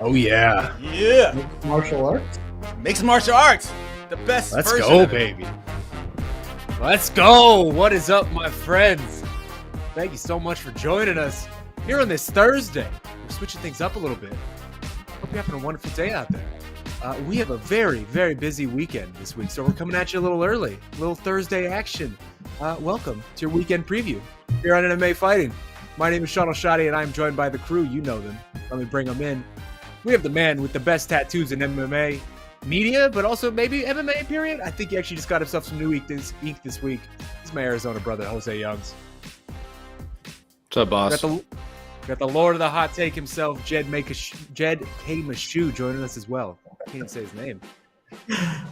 Oh yeah. Yeah. Martial arts? Mixed martial arts. The best Let's version go, of it. baby. Let's go. What is up, my friends? Thank you so much for joining us here on this Thursday. We're switching things up a little bit. Hope you're having a wonderful day out there. We have a very, very busy weekend this week, so we're coming at you a little early. A little Thursday action. Welcome to your weekend preview here on MMA Fighting. My name is Shaun Al-Shatti, and I'm joined by the crew. You know them. Let me bring them in. We have the man with the best tattoos in MMA media, but also maybe MMA, period. I think he actually just got himself some new ink this week. This is my Arizona brother, José Youngs. What's up, boss? Got the Lord of the Hot Take himself, Jed K. Meshew, joining us as well. I can't say his name.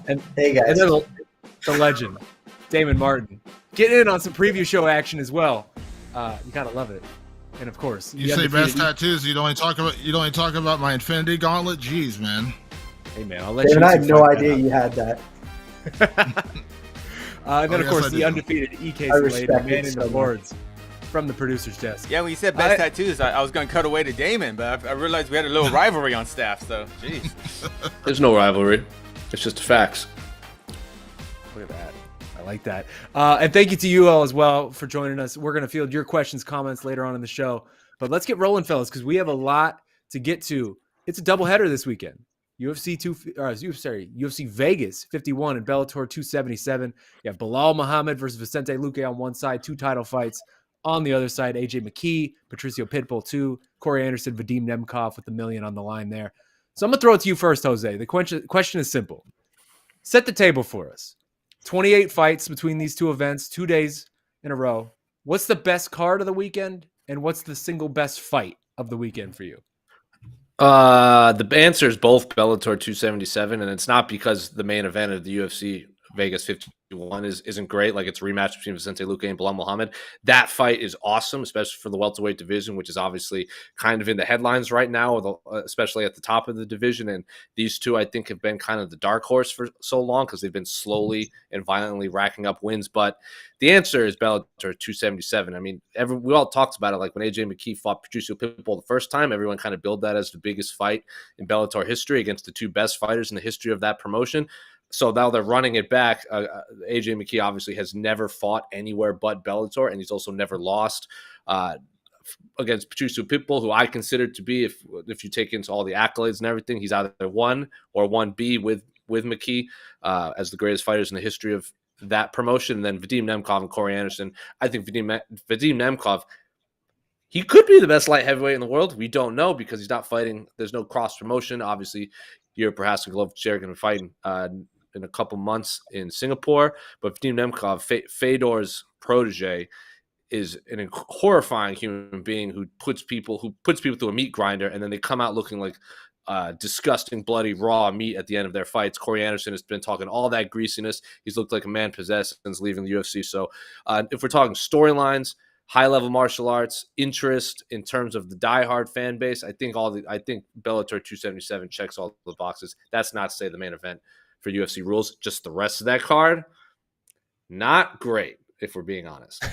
And Hey, guys. And then the legend, Damon Martin, getting in on some preview show action as well. You gotta love it. And of course, you say best tattoos. You don't only talk about my Infinity Gauntlet. Jeez, man. Hey man, I'll let David, you. I had no idea you had that. And then of course I the do. undefeated EK I Slater, respect man it in so the much. boards from the producer's desk. Yeah, when you said best tattoos, I was going to cut away to Damon, but I realized we had a little rivalry on staff, so jeez. There's no rivalry. It's just facts. Look at that. I like that. And thank you to you all as well for joining us. We're going to field your questions, comments later on in the show. But let's get rolling, fellas, because we have a lot to get to. It's a doubleheader this weekend. UFC Vegas 51 and Bellator 277. You have Belal Muhammad versus Vicente Luque on one side, 2 title fights. On the other side, McKee, Patricio Pitbull 2, Corey Anderson, Vadeem Nemkoff with $1 million on the line there. So I'm going to throw it to you first, Jose. The question is simple. Set the table for us. 28 fights between these two events, 2 days in a row. What's the best card of the weekend, and what's the single best fight of the weekend for you? The answer is both Bellator 277, and it's not because the main event of the UFC Vegas 51 isn't great. Like, it's a rematch between Vicente Luque and Belal Muhammad. That fight is awesome, especially for the welterweight division, which is obviously kind of in the headlines right now, especially at the top of the division. And these two, I think, have been kind of the dark horse for so long because they've been slowly and violently racking up wins. But the answer is Bellator 277. I mean, we all talked about it. Like when McKee fought Patricio Pitbull the first time, everyone kind of billed that as the biggest fight in Bellator history against the two best fighters in the history of that promotion. So now they're running it back. McKee obviously has never fought anywhere but Bellator, and he's also never lost against Patricio Pitbull, who I consider to be, if you take into all the accolades and everything, he's either 1 or 1B with McKee as the greatest fighters in the history of that promotion. And then Vadeem Nemkoff and Corey Anderson. I think Vadeem Nemkoff, he could be the best light heavyweight in the world. We don't know because he's not fighting. There's no cross promotion. Obviously, Europe perhaps and Golovkin going to fight in a couple months in Singapore. But Vadeem Nemkoff, Fedor's protege, is an horrifying human being who puts people through a meat grinder, and then they come out looking like disgusting, bloody, raw meat at the end of their fights. Corey Anderson has been talking all that greasiness. He's looked like a man possessed since leaving the UFC. So if we're talking storylines, high-level martial arts, interest in terms of the diehard fan base, I think Bellator 277 checks all the boxes. That's not to say the main event for UFC rules. Just the rest of that card, not great, if we're being honest.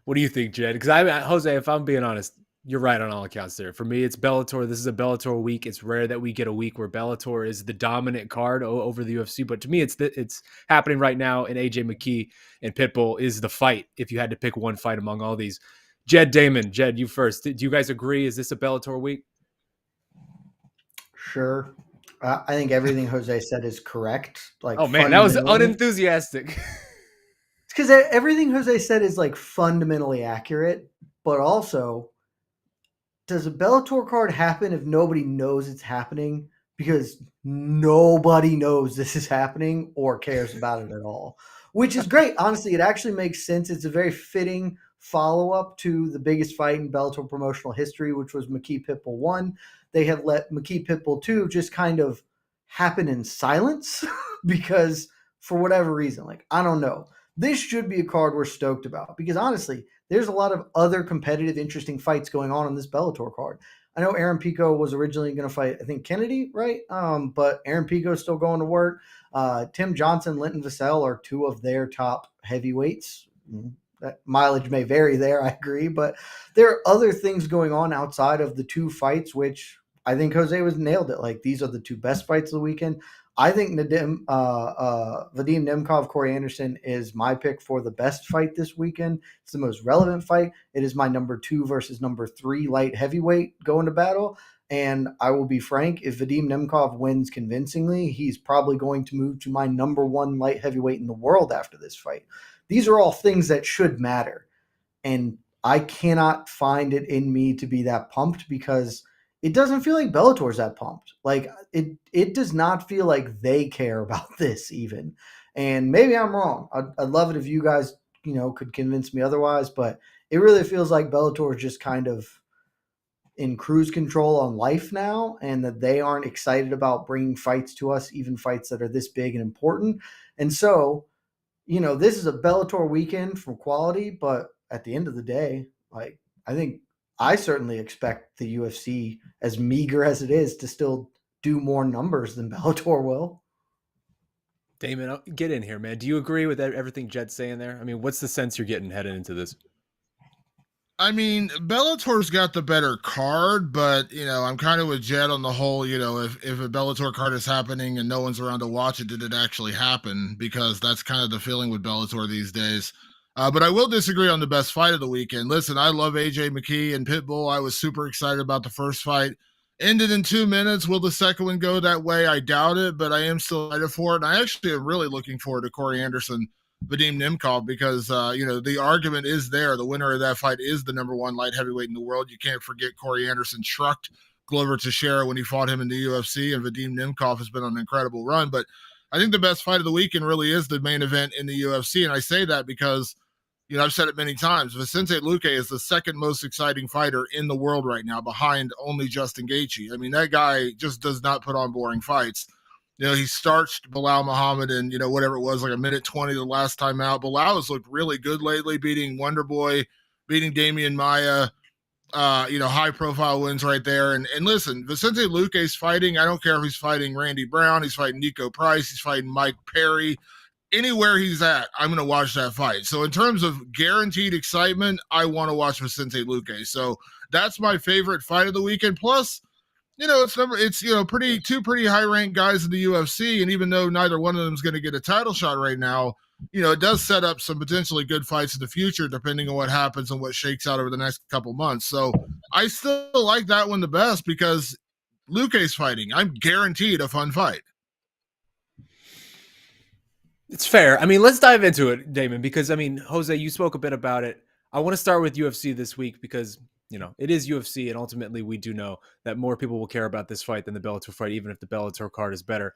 What do you think, Jed? Because Jose, if I'm being honest, you're right on all accounts there. For me, it's Bellator. This is a Bellator week. It's rare that we get a week where Bellator is the dominant card over the UFC. But to me, it's happening right now. And McKee and Pitbull is the fight. If you had to pick one fight among all these, Damon, you first. Do you guys agree? Is this a Bellator week? Sure. I think everything Jose said is correct. Like, oh man, that was unenthusiastic. It's because everything Jose said is like fundamentally accurate, but also, does a Bellator card happen if nobody knows it's happening? Because nobody knows this is happening or cares about it at all, which is great. Honestly, it actually makes sense. It's a very fitting follow-up to the biggest fight in Bellator promotional history, which was McKee Pitbull 1. They have let McKee Pitbull 2 just kind of happen in silence because for whatever reason, like, I don't know. This should be a card we're stoked about because honestly, there's a lot of other competitive, interesting fights going on this Bellator card. I know Aaron Pico was originally going to fight, I think, Kennedy, right? But Aaron Pico is still going to work. Tim Johnson, Linton Vassell are two of their top heavyweights. That mileage may vary there, I agree. But there are other things going on outside of the two fights, which I think Jose was nailed it. Like, these are the two best fights of the weekend. I think Vadeem Nemkoff, Corey Anderson is my pick for the best fight this weekend. It's the most relevant fight. It is my number 2 versus number 3 light heavyweight going to battle. And I will be frank, if Vadeem Nemkoff wins convincingly, he's probably going to move to my number 1 light heavyweight in the world after this fight. These are all things that should matter. And I cannot find it in me to be that pumped because it doesn't feel like Bellator's that pumped. Like, it does not feel like they care about this even. And maybe I'm wrong. I'd love it if you guys, could convince me otherwise, but it really feels like Bellator is just kind of in cruise control on life now, and that they aren't excited about bringing fights to us, even fights that are this big and important. And so, this is a Bellator weekend for quality, but at the end of the day, like, I certainly expect the UFC, as meager as it is, to still do more numbers than Bellator will. Damon, get in here, man. Do you agree with everything Jed's saying there? I mean, what's the sense you're getting heading into this? I mean, Bellator's got the better card, but, I'm kind of with Jed on the whole, if a Bellator card is happening and no one's around to watch it, did it actually happen? Because that's kind of the feeling with Bellator these days. But I will disagree on the best fight of the weekend. Listen, I love AJ McKee and Pitbull. I was super excited about the first fight. Ended in 2 minutes. Will the second one go that way? I doubt it, but I am still excited for it. And I actually am really looking forward to Corey Anderson, Vadeem Nemkoff, because, the argument is there. The winner of that fight is the number 1 light heavyweight in the world. You can't forget Corey Anderson trucked Glover Teixeira when he fought him in the UFC, and Vadeem Nemkoff has been on an incredible run. But I think the best fight of the weekend really is the main event in the UFC, and I say that because I've said it many times. Vicente Luque is the second most exciting fighter in the world right now, behind only Justin Gaethje. I mean, that guy just does not put on boring fights. He starched Belal Muhammad in, whatever it was, like a minute 20 the last time out. Belal has looked really good lately, beating Wonderboy, beating Damian Maia, high-profile wins right there. And listen, Vicente Luque's fighting. I don't care if he's fighting Randy Brown, he's fighting Nico Price, he's fighting Mike Perry. Anywhere he's at, I'm going to watch that fight. So in terms of guaranteed excitement, I want to watch Vicente Luque. So that's my favorite fight of the weekend. Plus, it's two pretty high ranked guys in the UFC, and even though neither one of them is going to get a title shot right now, it does set up some potentially good fights in the future, depending on what happens and what shakes out over the next couple months. So I still like that one the best because Luque's fighting. I'm guaranteed a fun fight. It's fair. I mean, let's dive into it, Damon, because, Jose, you spoke a bit about it. I want to start with UFC this week because, it is UFC, and ultimately we do know that more people will care about this fight than the Bellator fight, even if the Bellator card is better.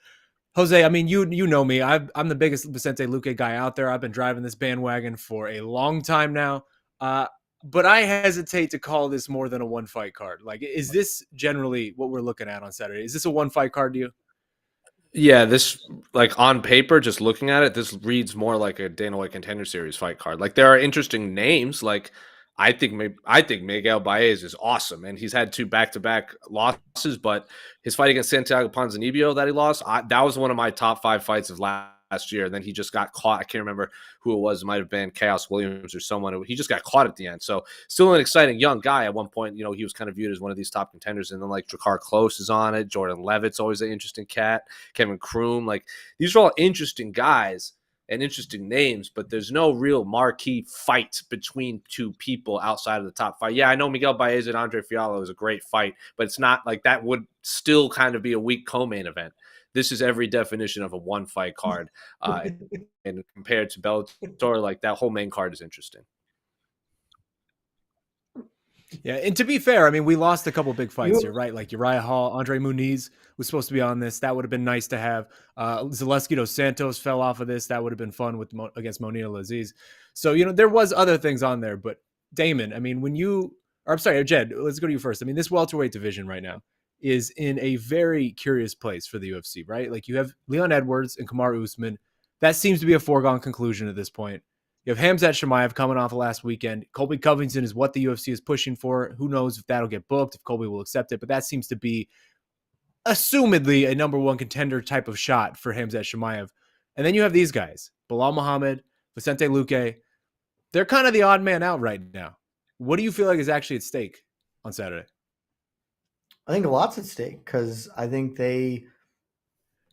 Jose, you know me. I'm the biggest Vicente Luque guy out there. I've been driving this bandwagon for a long time now, but I hesitate to call this more than a one-fight card. Like, is this generally what we're looking at on Saturday? Is this a one-fight card to you? Yeah, this, like, on paper, just looking at it, this reads more like a Dana White Contender Series fight card. Like, there are interesting names. Like, I think Miguel Baez is awesome, and he's had 2 back-to-back losses. But his fight against Santiago Ponzinibbio that he lost, that was one of my top 5 fights of last year. And then he just got caught. I can't remember who it was. It might have been Chaos Williams or someone. He just got caught at the end. So still an exciting young guy. At one point, he was kind of viewed as one of these top contenders. And then, like, Drakkar Klose is on it. Jordan Levitt's always an interesting cat. Kevin Kroom. Like, these are all interesting guys and interesting names, but there's no real marquee fight between 2 people outside of the top 5. Yeah, I know Miguel Baez and Andre Fiallo is a great fight, but it's not like that would still kind of be a weak co-main event. This is every definition of a one-fight card. And compared to Bellator, like, that whole main card is interesting. Yeah, and to be fair, we lost a couple big fights here, right? Like Uriah Hall, Andre Muniz was supposed to be on this. That would have been nice to have. Zaleski dos Santos fell off of this. That would have been fun against Monina Laziz. So, there was other things on there. But Damon, Jed, let's go to you first. This welterweight division right now is in a very curious place for the UFC, right? Like, you have Leon Edwards and Kamaru Usman. That seems to be a foregone conclusion at this point. You have Khamzat Chimaev coming off of last weekend. Colby Covington is what the UFC is pushing for. Who knows if that'll get booked, if Colby will accept it, but that seems to be assumedly a number one contender type of shot for Khamzat Chimaev. And then you have these guys, Belal Muhammad, Vicente Luque. They're kind of the odd man out right now. What do you feel like is actually at stake on Saturday? I think a lot's at stake because I think they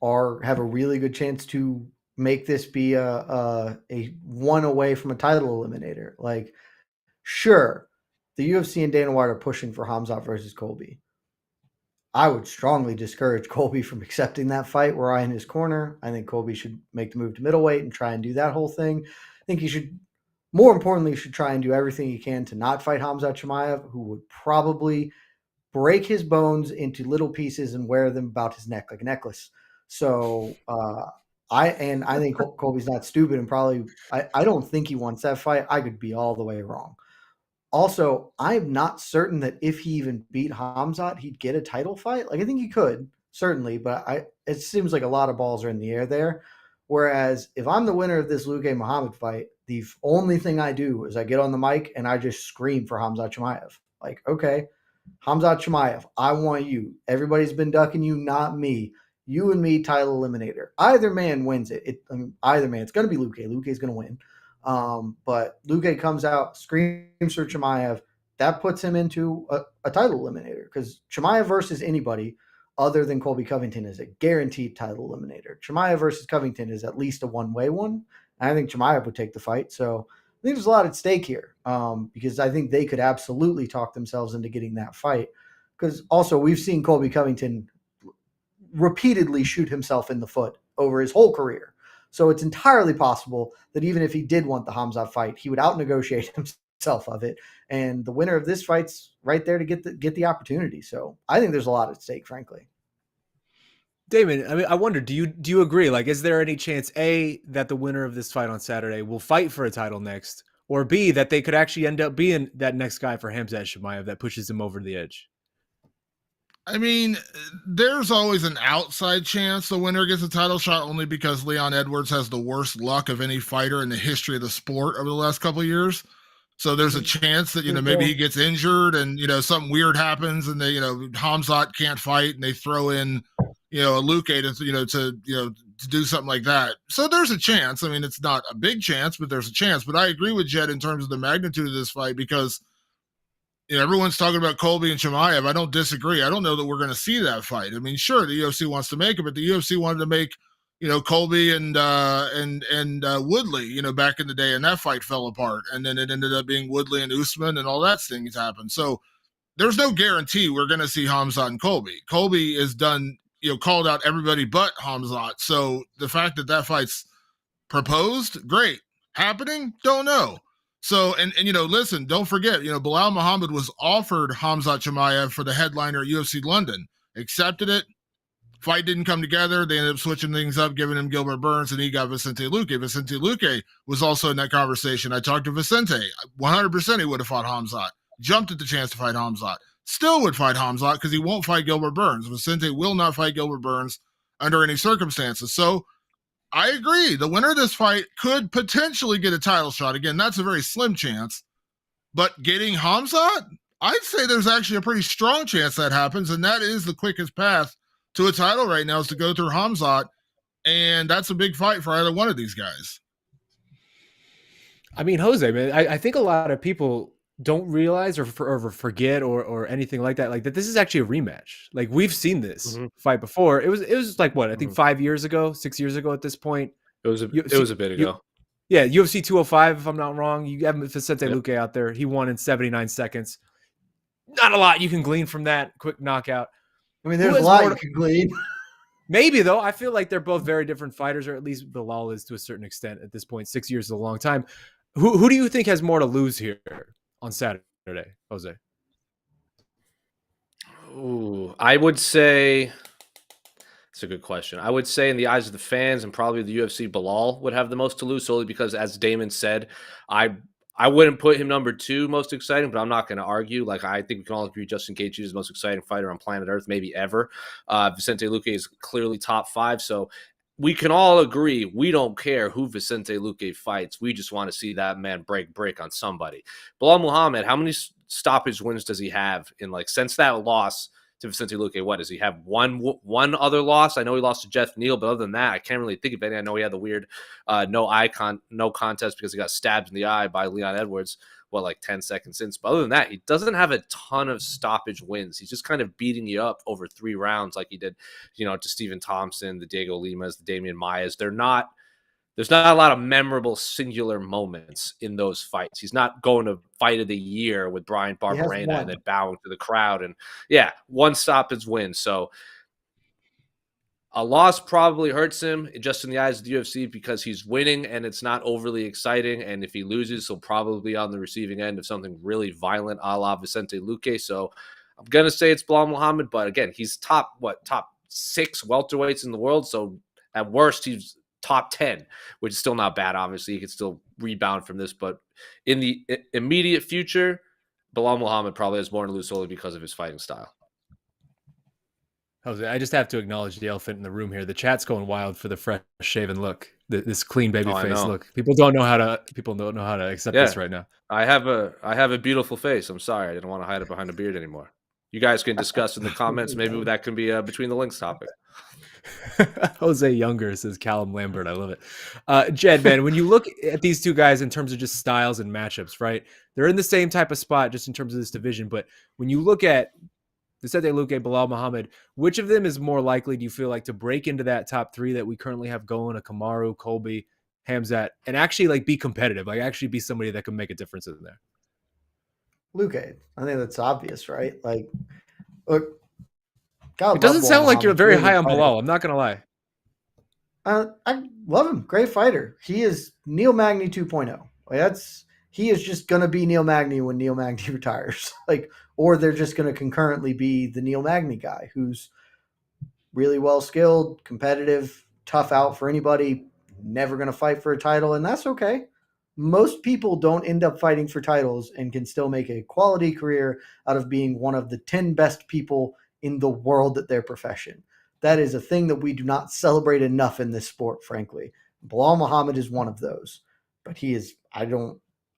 have a really good chance to make this be a one away from a title eliminator. Like, sure, the UFC and Dana White are pushing for Khamzat versus Colby. I would strongly discourage Colby from accepting that fight. We're in his corner. I think Colby should make the move to middleweight and try and do that whole thing. I think he should, more importantly, should try and do everything he can to not fight Khamzat Chimaev, who would probably break his bones into little pieces and wear them about his neck like a necklace. So I think Colby's not stupid, and probably I don't think he wants that fight. I could be all the way wrong. Also, I'm not certain that if he even beat Khamzat, he'd get a title fight. Like, I think he could, certainly, but it seems like a lot of balls are in the air there. Whereas if I'm the winner of this Luque Muhammad fight, the only thing I do is I get on the mic and I just scream for Khamzat Chimaev. Like, okay, Khamzat Chimaev, I want you. Everybody's been ducking you, not me. You and me, title eliminator. Either man wins it. Either man. It's going to be Luque. Luque's going to win. But Luque comes out, screams for Chimaev. That puts him into a title eliminator because Chimaev versus anybody other than Colby Covington is a guaranteed title eliminator. Chimaev versus Covington is at least a one-way one. And I think Chimaev would take the fight. So I think there's a lot at stake here because I think they could absolutely talk themselves into getting that fight. Because also we've seen Colby Covington repeatedly shoot himself in the foot over his whole career. So it's entirely possible that even if he did want the Khamzat fight, he would out-negotiate himself of it. And the winner of this fight's right there to get the opportunity. So I think there's a lot at stake, frankly. Damon, I mean, I wonder, do you agree? Like, is there any chance, A, that the winner of this fight on Saturday will fight for a title next, or B, that they could actually end up being that next guy for Khamzat Chimaev that pushes him over the edge? I mean, there's always an outside chance the winner gets a title shot only because Leon Edwards has the worst luck of any fighter in the history of the sport over the last couple of years. So there's a chance that, maybe he gets injured and, something weird happens and they, Khamzat can't fight and they throw in, a Luque to do something like that. So there's a chance. I mean, it's not a big chance, but there's a chance. But I agree with Jed in terms of the magnitude of this fight because everyone's talking about Colby and Chimaev. I don't disagree. I don't know that we're going to see that fight. I mean, sure, the UFC wants to make it, but the UFC wanted to make, Colby and Woodley, back in the day, and that fight fell apart. And then it ended up being Woodley and Usman and all that things happened. So there's no guarantee we're going to see Khamzat and Colby. Colby is done, called out everybody but Khamzat. So the fact that fight's proposed, great. Happening? Don't know. So, and listen, don't forget, Belal Muhammad was offered Khamzat Chimaev for the headliner at UFC London, accepted it. Fight didn't come together. They ended up switching things up, giving him Gilbert Burns, and he got Vicente Luque. Vicente Luque was also in that conversation. I talked to Vicente. 100% he would have fought Khamzat. Jumped at the chance to fight Khamzat. Still would fight Khamzat because he won't fight Gilbert Burns. Vicente will not fight Gilbert Burns under any circumstances. So I agree. The winner of this fight could potentially get a title shot. Again, that's a very slim chance. But getting Khamzat, I'd say there's actually a pretty strong chance that happens, and that is the quickest path to a title right now is to go through Khamzat, and that's a big fight for either one of these guys. I mean, Jose, man, I think a lot of people don't realize or forget or anything like that this is actually a rematch. Like, we've seen this fight before. It was like what, I think 6 years ago at this point. It was a bit ago. UFC 205, if I'm not wrong. You have Vicente Luque out there. He won in 79 seconds. Not a lot you can glean from that quick knockout. I mean, there's a lot you can glean. Maybe, though. I feel like they're both very different fighters, or at least Belal is to a certain extent at this point. 6 years is a long time. Who do you think has more to lose here on Saturday, Jose? Ooh, I would say it's a good question. I would say in the eyes of the fans and probably the UFC, Belal would have the most to lose, solely because, as Damon said, I wouldn't put him number 2 most exciting, but I'm not going to argue. Like, I think we can all agree Justin Gaethje is the most exciting fighter on planet Earth, maybe ever. Vicente Luque is clearly top 5. So we can all agree we don't care who Vicente Luque fights. We just want to see that man break brick on somebody. Belal Muhammad, how many stoppage wins does he have in since that loss to Vicente Luque? What does he have? One other loss? I know he lost to Jeff Neal, but other than that, I can't really think of any. I know he had the weird no contest because he got stabbed in the eye by Leon Edwards. 10 seconds since. But other than that, he doesn't have a ton of stoppage wins. He's just kind of beating you up over 3 rounds like he did, to Stephen Thompson, the Diego Limas, the Damian Maias. There's not a lot of memorable singular moments in those fights. He's not going to fight of the year with Brian Barberena and then bowing to the crowd. And one stoppage win. So a loss probably hurts him just in the eyes of the UFC because he's winning and it's not overly exciting. And if he loses, he'll probably be on the receiving end of something really violent a la Vicente Luque. So I'm going to say it's Belal Muhammad, but again, he's top 6 welterweights in the world. So at worst, he's top 10, which is still not bad. Obviously, he could still rebound from this, but in the immediate future, Belal Muhammad probably has more to lose solely because of his fighting style. Jose, I just have to acknowledge the elephant in the room here. The chat's going wild for the fresh shaven look, this clean baby face look. People don't know how to accept this right now. I have a beautiful face. I'm sorry, I didn't want to hide it behind a beard anymore. You guys can discuss in the comments. Maybe that can be between the links topic. Jose Younger says Callum Lambert. I love it. Jed, man, when you look at these two guys in terms of just styles and matchups, right? They're in the same type of spot just in terms of this division. But when you look at Vicente Luque, Belal Muhammad, which of them is more likely, do you feel like, to break into that top 3 that we currently have going, a Kamaru, Colby, Khamzat, and actually be competitive, actually be somebody that can make a difference in there? Luque. I think that's obvious, right? Look, God, it doesn't sound like you're very high on Belal. I'm not going to lie. I love him. Great fighter. He is Neil Magny 2.0. He is just going to be Neil Magny when Neil Magny retires. Or they're just going to concurrently be the Neil Magny guy who's really well skilled, competitive, tough out for anybody, never going to fight for a title, and that's okay. Most people don't end up fighting for titles and can still make a quality career out of being one of the 10 best people in the world at their profession. That is a thing that we do not celebrate enough in this sport, frankly. Belal Muhammad is one of those, but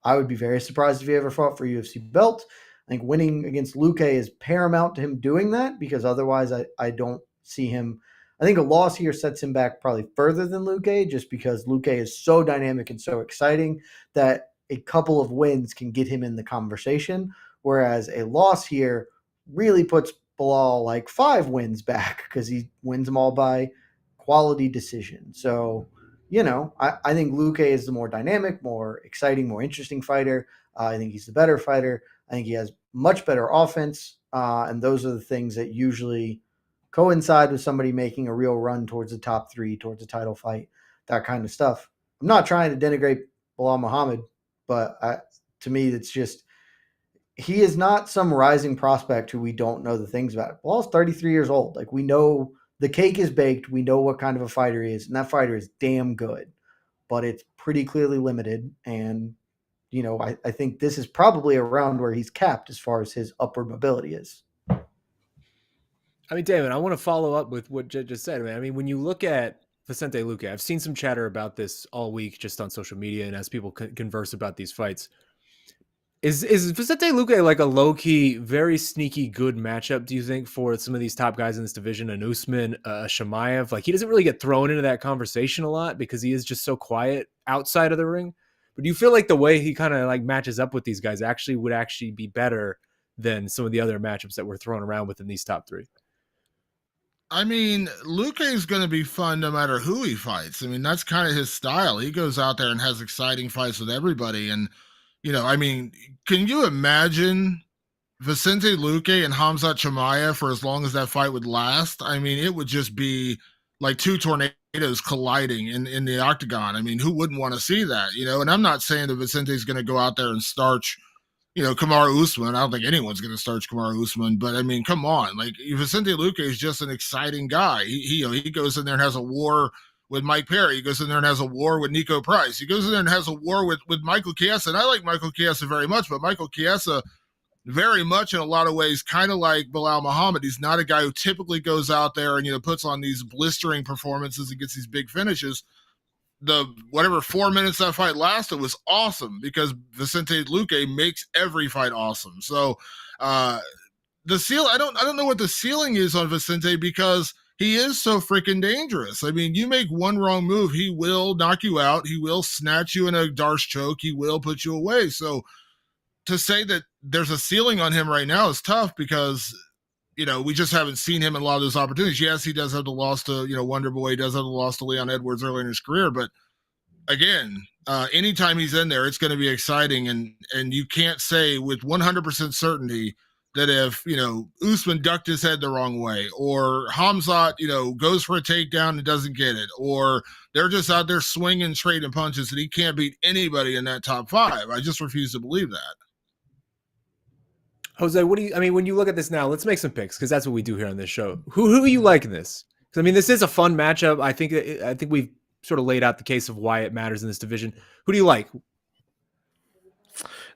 I would be very surprised if he ever fought for a UFC belt. I think winning against Luque is paramount to him doing that because otherwise I don't see him. I think a loss here sets him back probably further than Luque just because Luque is so dynamic and so exciting that a couple of wins can get him in the conversation, whereas a loss here really puts Belal 5 wins back because he wins them all by quality decision. So, I think Luque is the more dynamic, more exciting, more interesting fighter. I think he's the better fighter. I think he has much better offense, and those are the things that usually coincide with somebody making a real run towards the top 3, towards a title fight, that kind of stuff. I'm not trying to denigrate Belal Muhammad, but to me, it's just he is not some rising prospect who we don't know the things about. Belal's 33 years old. We know the cake is baked. We know what kind of a fighter he is, and that fighter is damn good, but it's pretty clearly limited. And I think this is probably around where he's capped as far as his upward mobility is. Damon, I want to follow up with what Jed just said, man. When you look at Vicente Luque, I've seen some chatter about this all week just on social media and as people converse about these fights. Is Vicente Luque a low-key, very sneaky good matchup, do you think, for some of these top guys in this division, an Usman, Chimaev? He doesn't really get thrown into that conversation a lot because he is just so quiet outside of the ring. But do you feel like the way he kind of matches up with these guys would be better than some of the other matchups that we're throwing around within these top 3? Luque is going to be fun no matter who he fights. That's kind of his style. He goes out there and has exciting fights with everybody. And, can you imagine Vicente Luque and Khamzat Chimaev for as long as that fight would last? It would just be like 2 tornadoes colliding in the octagon. Who wouldn't want to see that? And I'm not saying that Vicente's going to go out there and starch, Kamaru Usman. I don't think anyone's going to starch Kamaru Usman, but come on, Vicente Luque is just an exciting guy. He goes in there and has a war with Mike Perry. He goes in there and has a war with Nico Price. He goes in there and has a war with Michael Chiesa. And I like Michael Chiesa very much, but Michael Chiesa very much in a lot of ways, kind of like Belal Muhammad. He's not a guy who typically goes out there and, puts on these blistering performances and gets these big finishes. The whatever 4 minutes that fight lasted was awesome because Vicente Luque makes every fight awesome. So the ceiling, I don't know what the ceiling is on Vicente because he is so freaking dangerous. I mean, you make one wrong move, he will knock you out. He will snatch you in a Darce choke. He will put you away. So to say that there's a ceiling on him right now is tough because, we just haven't seen him in a lot of those opportunities. Yes, he does have the loss to, Wonder Boy. He does have the loss to Leon Edwards early in his career. But again, anytime he's in there, it's going to be exciting. And you can't say with 100% certainty that if, Usman ducked his head the wrong way or Khamzat, goes for a takedown and doesn't get it, or they're just out there swinging, trading punches and he can't beat anybody in that top 5. I just refuse to believe that. Jose, when you look at this now, let's make some picks because that's what we do here on this show. Who are you liking this? Because this is a fun matchup. I think we've sort of laid out the case of why it matters in this division. Who do you like?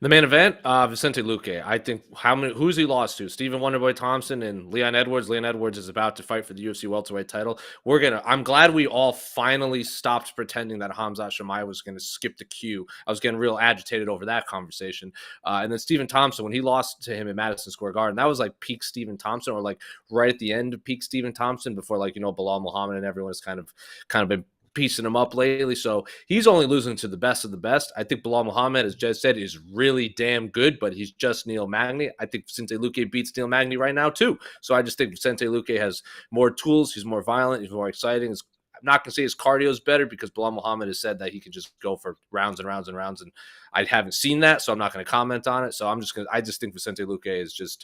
The main event, Vicente Luque. I think who's he lost to? Stephen Wonderboy Thompson and Leon Edwards. Leon Edwards is about to fight for the UFC welterweight title. I'm glad we all finally stopped pretending that Khamzat Chimaev was going to skip the queue. I was getting real agitated over that conversation. And then Stephen Thompson, when he lost to him in Madison Square Garden, that was like peak Stephen Thompson, or like right at the end of peak Stephen Thompson before Belal Muhammad and everyone has kind of been piecing him up lately. So he's only losing to the best of the best. I think Belal Muhammad, as Jed said, is really damn good, but he's just Neil Magny. I think Vicente Luque beats Neil Magny right now too. So I just think Vicente Luque has more tools. He's more violent. He's more exciting. I'm not going to say his cardio is better because Belal Muhammad has said that he can just go for rounds and rounds and rounds. And I haven't seen that, so I'm not going to comment on it. So I just think Vicente Luque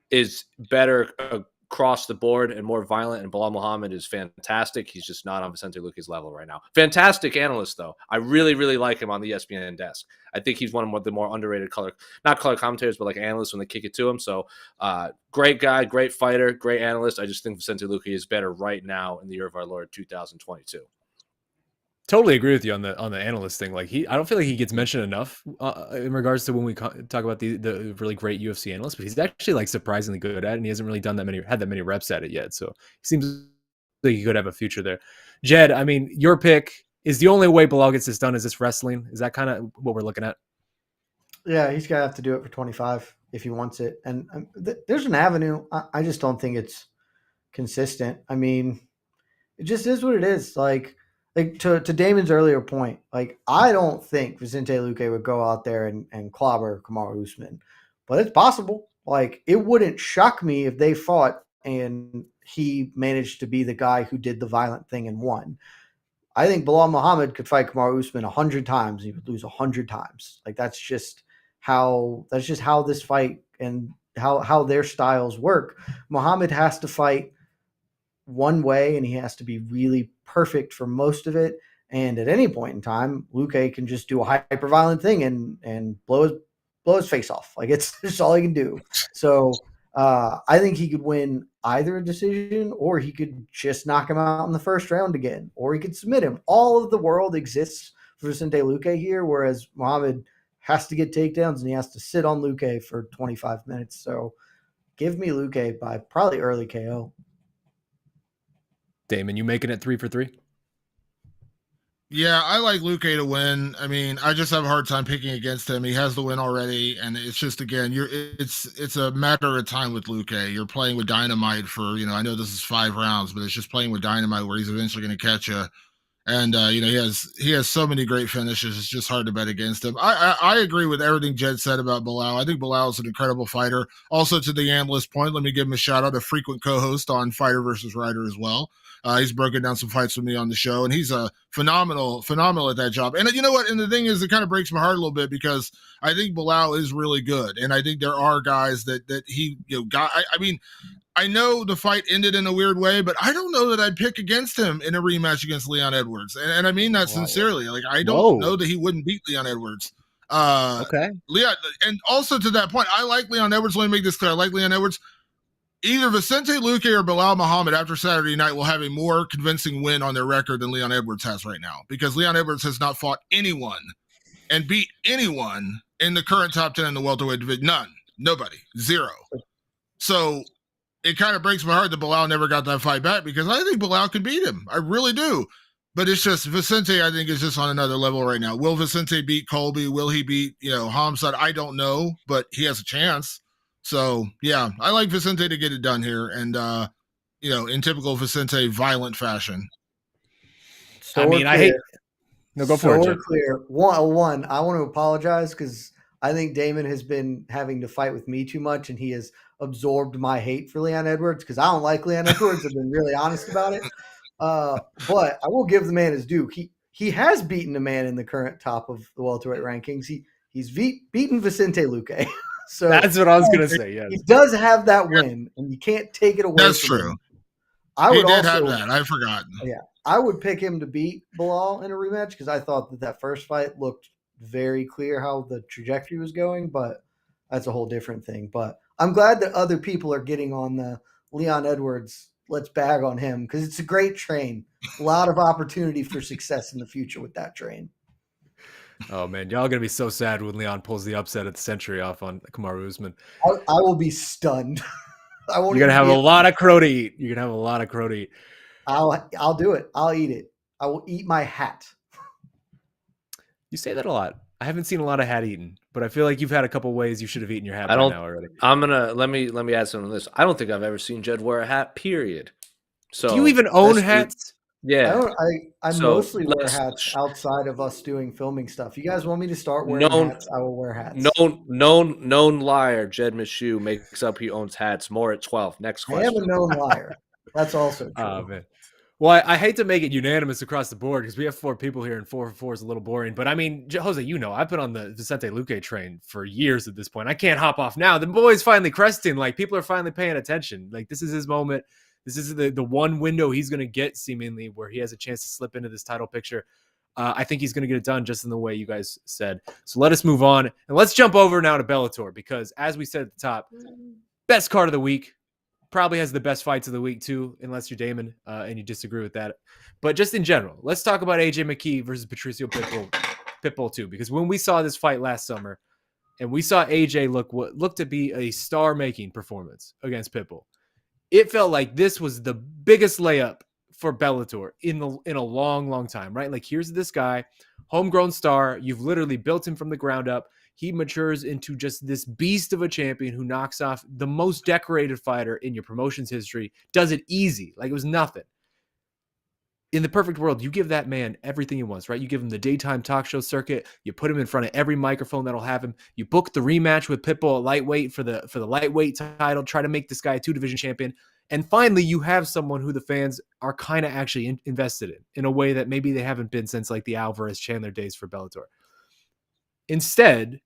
is better across the board and more violent, and Belal Muhammad is fantastic. He's just not on Vicente Luque's level right now. Fantastic analyst, though. I really, really like him on the ESPN desk. I think he's one of the more underrated not color commentators, but like analysts when they kick it to him. So great guy, great fighter, great analyst. I just think Vicente Luque is better right now in the year of our Lord 2022. Totally agree with you on the analyst thing. Like I don't feel like he gets mentioned enough in regards to when we talk about the really great UFC analysts, but he's actually like surprisingly good at it, and he hasn't really had that many reps at it yet. So he seems like he could have a future there. Jed, your pick is the only way Belal gets this done is this wrestling. Is that kind of what we're looking at? Yeah, he's gonna have to do it for 25 if he wants it, and there's an avenue. I just don't think it's consistent. It just is what it is. Like to Damon's earlier point, I don't think Vicente Luque would go out there and clobber Kamaru Usman, but it's possible. It wouldn't shock me if they fought and he managed to be the guy who did the violent thing and won. I think Belal Muhammad could fight Kamaru Usman 100 times. And he would lose 100 times. That's just how this fight and how their styles work. Muhammad has to fight one way and he has to be really perfect for most of it. And at any point in time, Luque can just do a hyper violent thing and blow his face off. It's just all he can do. So I think he could win either a decision, or he could just knock him out in the first round again, or he could submit him. All of the world exists for Vicente Luque here, whereas Muhammad has to get takedowns and he has to sit on Luque for 25 minutes. So give me Luque by probably early KO. Damon, you making it 3 for 3? Yeah, I like Luque to win. I just have a hard time picking against him. He has the win already, and it's just, again, it's a matter of time with Luque. You're playing with dynamite for, I know this is 5 rounds, but it's just playing with dynamite where he's eventually going to catch you. And he has so many great finishes. It's just hard to bet against him. I agree with everything Jed said about Belal. I think Belal is an incredible fighter. Also, to the analyst point, let me give him a shout out, a frequent co-host on Fighter versus Writer as well. He's broken down some fights with me on the show, and he's phenomenal at that job. And you know what? And the thing is, it kind of breaks my heart a little bit because I think Belal is really good, and I think there are guys that he got. I know the fight ended in a weird way, but I don't know that I'd pick against him in a rematch against Leon Edwards, and I mean that sincerely. I don't know that he wouldn't beat Leon Edwards. Okay, Leon, and also to that point, I like Leon Edwards. Let me make this clear: I like Leon Edwards. Either Vicente Luque or Belal Muhammad after Saturday night will have a more convincing win on their record than Leon Edwards has right now, because Leon Edwards has not fought anyone and beat anyone in the current top 10 in the welterweight division. None. Nobody. Zero. So it kind of breaks my heart that Belal never got that fight back because I think Belal could beat him. I really do. But it's just Vicente, I think, is just on another level right now. Will Vicente beat Colby? Will he beat, Khamzat? I don't know, but he has a chance. So, yeah, I like Vicente to get it done here. And, in typical Vicente violent fashion. So I hate. No, go for it, Jed. Clear. One, I want to apologize because I think Damon has been having to fight with me too much, and he has absorbed my hate for Leon Edwards because I don't like Leon Edwards. I've been really honest about it. But I will give the man his due. He has beaten a man in the current top of the welterweight rankings. He's beaten Vicente Luque. So that's what I was gonna say. Yes, he does have that win, and you can't take it away. That's from true. Him. He did have that. I've forgotten. Yeah, I would pick him to beat Belal in a rematch because I thought that first fight looked very clear how the trajectory was going, but that's a whole different thing. But I'm glad that other people are getting on the Leon Edwards. Let's bag on him because it's a great train. A lot of opportunity for success in the future with that train. Oh man, y'all gonna be so sad when Leon pulls the upset at the century off on Kamaru Usman. I will be stunned. You're gonna have a lot of crow to eat. You're gonna have a lot of crow to eat. I'll do it. I'll eat it. I will eat my hat. You say that a lot. I haven't seen a lot of hat eaten, but I feel like you've had a couple ways you should have eaten your hat by now already. Let me add something to this. I don't think I've ever seen Jed wear a hat, period. So do you even own hats? Yeah. I mostly wear hats outside of us doing filming stuff. You guys want me to start wearing hats? I will wear hats. Known liar, Jed Meshew makes up he owns hats. More at 12. Next question. I am a known liar. That's also true. Oh, man. Well, I hate to make it unanimous across the board because we have 4 people here and 4 for 4 is a little boring. But I mean, Jose, I've been on the Vicente Luque train for years at this point. I can't hop off now. The boy's finally cresting. Like, people are finally paying attention. Like, this is his moment. This is the one window he's going to get, seemingly, where he has a chance to slip into this title picture. I think he's going to get it done just in the way you guys said. So let us move on. And let's jump over now to Bellator because, as we said at the top, best card of the week. Probably has the best fights of the week, too, unless you're Damon and you disagree with that. But just in general, let's talk about AJ McKee versus Patricio Pitbull, too, because when we saw this fight last summer and we saw AJ look what looked to be a star-making performance against Pitbull, it felt like this was the biggest layup for Bellator in a long, long time, right? Like, here's this guy, homegrown star. You've literally built him from the ground up. He matures into just this beast of a champion who knocks off the most decorated fighter in your promotion's history, does it easy, like it was nothing. In the perfect world, you give that man everything he wants, right? You give him the daytime talk show circuit. You put him in front of every microphone that'll have him. You book the rematch with Pitbull at lightweight for the lightweight title. Try to make this guy a 2-division champion. And finally, you have someone who the fans are kind of actually invested in a way that maybe they haven't been since like the Alvarez Chandler days for Bellator. Instead,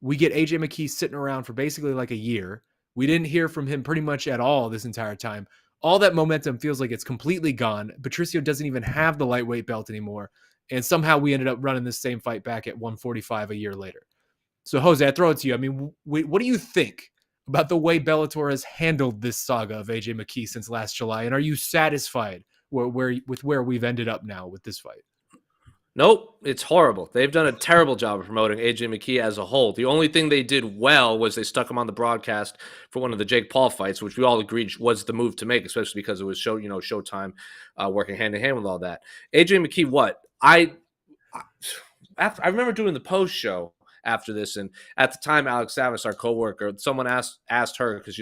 we get AJ McKee sitting around for basically like a year. We didn't hear from him pretty much at all this entire time. All that momentum feels like it's completely gone. Patricio doesn't even have the lightweight belt anymore. And somehow we ended up running this same fight back at 145 a year later. So, Jose, I throw it to you. I mean, what do you think about the way Bellator has handled this saga of AJ McKee since last July? And are you satisfied with where we've ended up now with this fight? Nope, it's horrible. They've done a terrible job of promoting AJ McKee as a whole. The only thing they did well was they stuck him on the broadcast for one of the Jake Paul fights, which we all agreed was the move to make, especially because it was Showtime working hand in hand with all that. AJ McKee, what? I remember doing the post show after this, and at the time, Alex Savis, our coworker, someone asked her because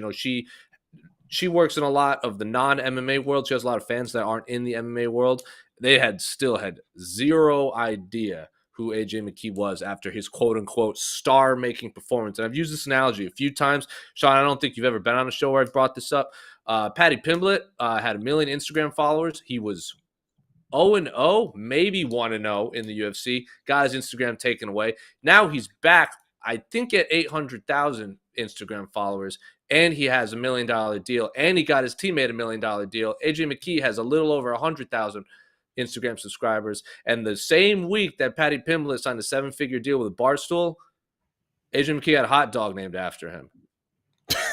she works in a lot of the non-MMA world. She has a lot of fans that aren't in the MMA world. They still had zero idea who AJ McKee was after his quote-unquote star-making performance. And I've used this analogy a few times. Shaun, I don't think you've ever been on a show where I've brought this up. Paddy Pimblett had 1 million Instagram followers. He was 0-0, maybe 1-0 in the UFC. Got his Instagram taken away. Now he's back, I think, at 800,000 Instagram followers. And he has $1 million deal. And he got his teammate $1 million deal. AJ McKee has a little over 100,000 Instagram subscribers. And the same week that Paddy Pimblett signed a 7-figure deal with Barstool, AJ McKee had a hot dog named after him.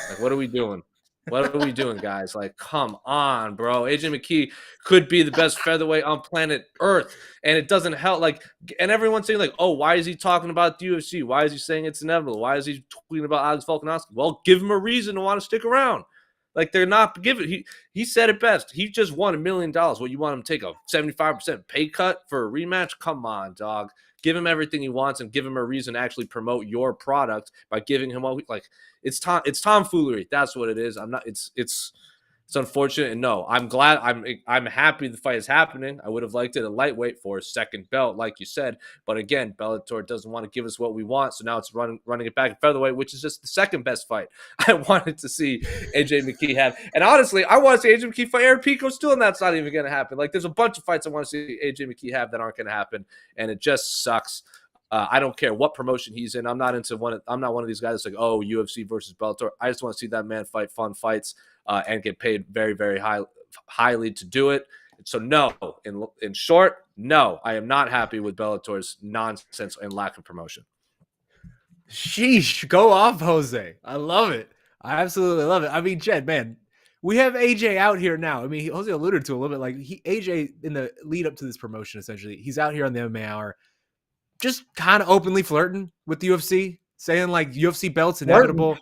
Like, what are we doing? What are we doing, guys? Like, come on, bro. AJ McKee could be the best featherweight on planet Earth, and it doesn't help. Like, and everyone's saying, like, oh, why is he talking about the UFC? Why is he saying it's inevitable? Why is he tweeting about Alex Volkanovski? Well, give him a reason to want to stick around. Like, they're not giving. He said it best. He just won $1 million. What, you want him to take a 75% pay cut for a rematch? Come on, dog. Give him everything he wants and give him a reason to actually promote your product by giving him all like. It's tomfoolery. That's what it is. I'm not. It's unfortunate. And no, I'm glad. I'm happy the fight is happening. I would have liked it a lightweight for a second belt, like you said. But again, Bellator doesn't want to give us what we want, so now it's running it back at featherweight, which is just the second best fight I wanted to see AJ McKee have. And honestly, I want to see AJ McKee fight Aaron Pico still, and that's not even going to happen. Like, there's a bunch of fights I want to see AJ McKee have that aren't going to happen, and it just sucks. I don't care what promotion he's in. I'm not one of these guys that's like, oh, UFC versus Bellator. I just want to see that man fight fun fights and get paid very, very highly to do it. So no, in short, no, I am not happy with Bellator's nonsense and lack of promotion. Sheesh, go off, Jose. I love it. I absolutely love it. I mean, Jed, man, we have AJ out here now. I mean, Jose alluded to a little bit, like AJ in the lead up to this promotion, essentially, he's out here on the MMA Hour, just kind of openly flirting with the UFC, saying like UFC belt's inevitable.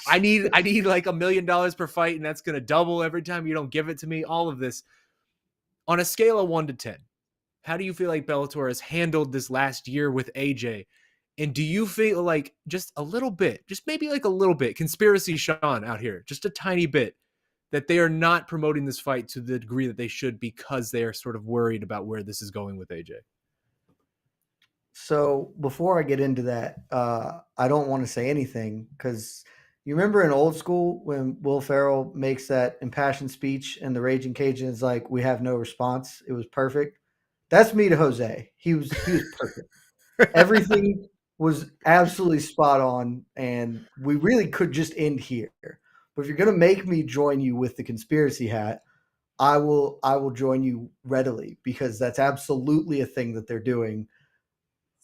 I need like $1 million per fight, and that's gonna double every time you don't give it to me. All of this on a scale of 1 to 10. How do you feel like Bellator has handled this last year with AJ? And do you feel like just a little bit, just maybe like a little bit, conspiracy Shaun out here, just a tiny bit, that they are not promoting this fight to the degree that they should because they are sort of worried about where this is going with AJ? So before I get into that, I don't want to say anything because you remember in old school when Will Ferrell makes that impassioned speech and the Raging Cajun is like, "We have no response. It was perfect." That's me to Jose. He was perfect. Everything was absolutely spot on, and we really could just end here. But if you're gonna make me join you with the conspiracy hat, I will join you readily because that's absolutely a thing that they're doing.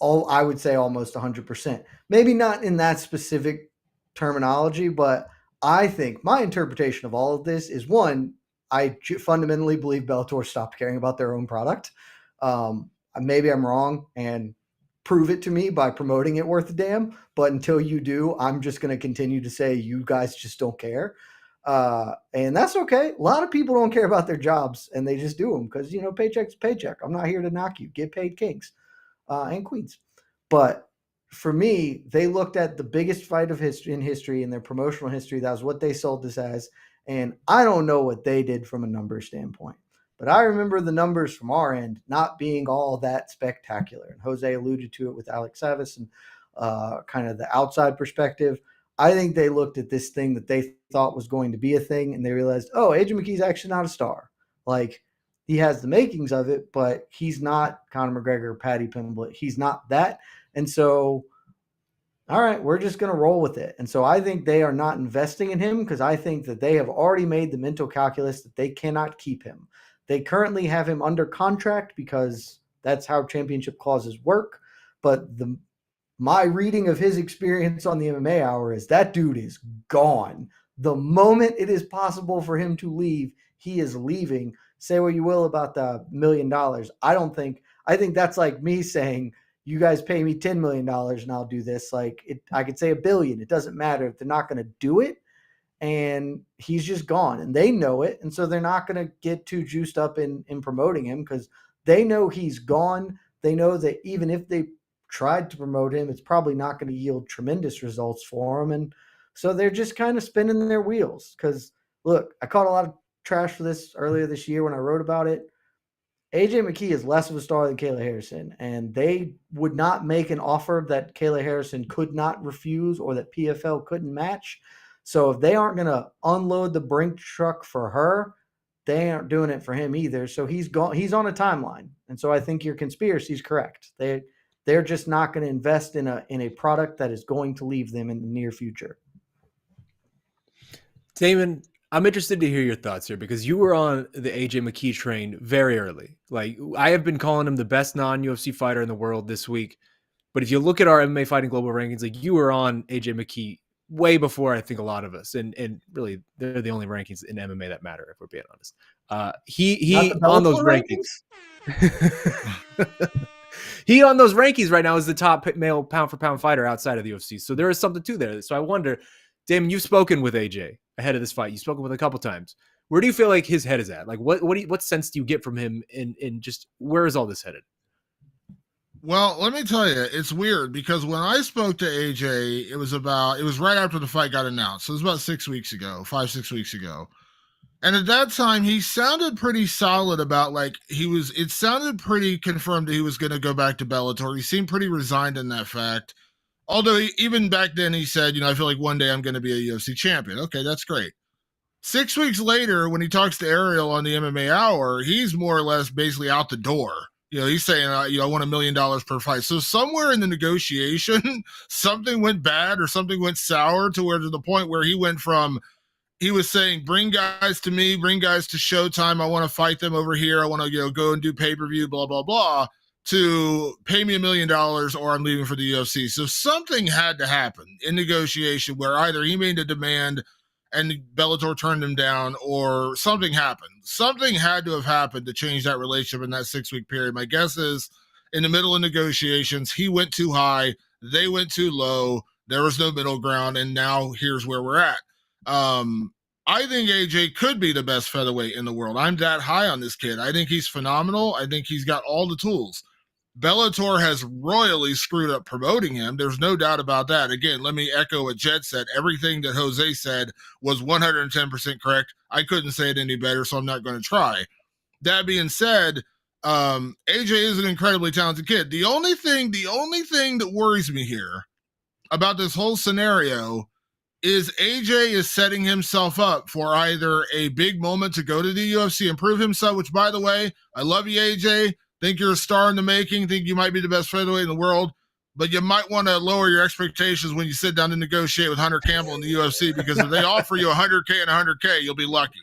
I would say almost 100%. Maybe not in that specific terminology, but I think my interpretation of all of this is one, I fundamentally believe Bellator stopped caring about their own product. Maybe I'm wrong and prove it to me by promoting it worth a damn. But until you do, I'm just going to continue to say you guys just don't care. And that's okay. A lot of people don't care about their jobs and they just do them because, paycheck's paycheck. I'm not here to knock you. Get paid kings. And queens. But for me, they looked at the biggest fight of history in their promotional history. That was what they sold this as. And I don't know what they did from a number standpoint. But I remember the numbers from our end not being all that spectacular. And Jose alluded to it with Alex Savis and kind of the outside perspective. I think they looked at this thing that they thought was going to be a thing, and they realized, oh, AJ McKee's actually not a star. Like, he has the makings of it, but he's not Conor McGregor, Paddy Pimblett. He's not that. And so, all right, we're just going to roll with it. And so I think they are not investing in him because I think that they have already made the mental calculus that they cannot keep him. They currently have him under contract because that's how championship clauses work. But my reading of his experience on the MMA Hour is that dude is gone. The moment it is possible for him to leave, he is leaving. Say what you will about the $1 million. I think that's like me saying, you guys pay me $10 million and I'll do this. Like I could say $1 billion. It doesn't matter if they're not going to do it. And he's just gone and they know it. And so they're not going to get too juiced up in promoting him because they know he's gone. They know that even if they tried to promote him, it's probably not going to yield tremendous results for him. And so they're just kind of spinning their wheels because look, I caught a lot of trash for this earlier this year when I wrote about it. AJ McKee is less of a star than Kayla Harrison, and they would not make an offer that Kayla Harrison could not refuse or that PFL couldn't match. So if they aren't going to unload the Brink truck for her, they aren't doing it for him either. So he's gone. He's on a timeline, and so I think your conspiracy is correct. They're just not going to invest in a product that is going to leave them in the near future. Damon, I'm interested to hear your thoughts here because you were on the AJ McKee train very early. Like, I have been calling him the best non-UFC fighter in the world this week. But if you look at our MMA Fighting Global rankings, like, you were on AJ McKee way before I think a lot of us, and really they're the only rankings in MMA that matter, if we're being honest. He Not the on those Bellator rankings. He on those rankings right now is the top male pound for pound fighter outside of the UFC. So there is something to there. So I wonder, Damon, you've spoken with AJ ahead of this fight. You've spoken with a couple times. Where do you feel like his head is at? Like what sense do you get from him in just where is all this headed? Well, let me tell you, it's weird because when I spoke to AJ, it was right after the fight got announced. So it was about 6 weeks ago, 5-6 weeks ago. And at that time, he sounded pretty solid about it sounded pretty confirmed that he was going to go back to Bellator. He seemed pretty resigned in that fact. Although even back then he said, I feel like one day I'm going to be a UFC champion. Okay, that's great. 6 weeks later, when he talks to Ariel on the MMA Hour, he's more or less basically out the door. He's saying, I want $1 million per fight. So somewhere in the negotiation, something went bad or something went sour to the point where he went from, he was saying, bring guys to me, bring guys to Showtime. I want to fight them over here. I want to go and do pay-per-view, blah, blah, blah, to pay me $1 million or I'm leaving for the UFC. So something had to happen in negotiation where either he made a demand and Bellator turned him down or something happened. Something had to have happened to change that relationship in that 6-week period. My guess is in the middle of negotiations, he went too high, they went too low, there was no middle ground, and now here's where we're at. I think AJ could be the best featherweight in the world. I'm that high on this kid. I think he's phenomenal. I think he's got all the tools. Bellator has royally screwed up promoting him. There's no doubt about that. Again, let me echo what Jed said. Everything that Jose said was 110% correct. I couldn't say it any better, so I'm not going to try. That being said, AJ is an incredibly talented kid. The only thing that worries me here about this whole scenario is AJ is setting himself up for either a big moment to go to the UFC and prove himself, which, by the way, I love you, AJ. Think you're a star in the making. Think you might be the best featherweight in the world. But you might want to lower your expectations when you sit down to negotiate with Hunter Campbell in the UFC, because if they offer you $100K and $100K, you'll be lucky.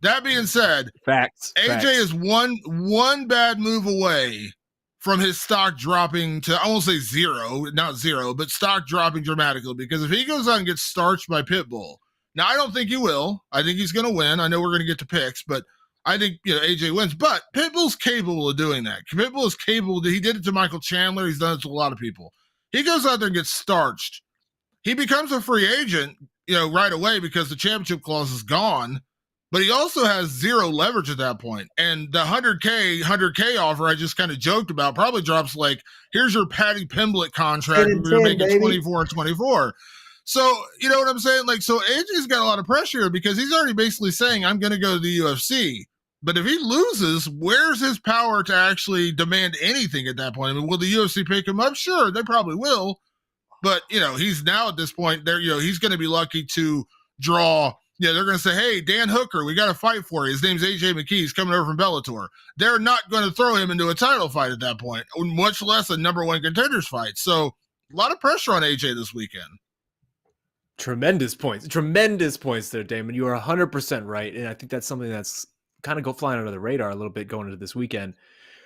That being said, AJ is one bad move away from his stock dropping to, I won't say zero, not zero, but stock dropping dramatically. Because if he goes out and gets starched by Pitbull, now I don't think he will. I think he's going to win. I know we're going to get to picks, but I think AJ wins. But Pitbull's capable of doing that. Pitbull is capable. He did it to Michael Chandler. He's done it to a lot of people. He goes out there and gets starched. He becomes a free agent, right away because the championship clause is gone. But he also has zero leverage at that point. And the 100K offer I just kind of joked about probably drops like, here's your Patty Pimblett contract. We're making 24 and 24. So, you know what I'm saying? So AJ's got a lot of pressure because he's already basically saying, I'm going to go to the UFC. But if he loses, where's his power to actually demand anything at that point? I mean, will the UFC pick him up? Sure, they probably will. But, he's now at this point there, he's going to be lucky to draw. They're going to say, hey, Dan Hooker, we got to fight for you. His name's AJ McKee. He's coming over from Bellator. They're not going to throw him into a title fight at that point, much less a number one contenders fight. So a lot of pressure on AJ this weekend. Tremendous points there, Damon. You are 100% right. And I think that's something that's kind of flying under the radar a little bit going into this weekend.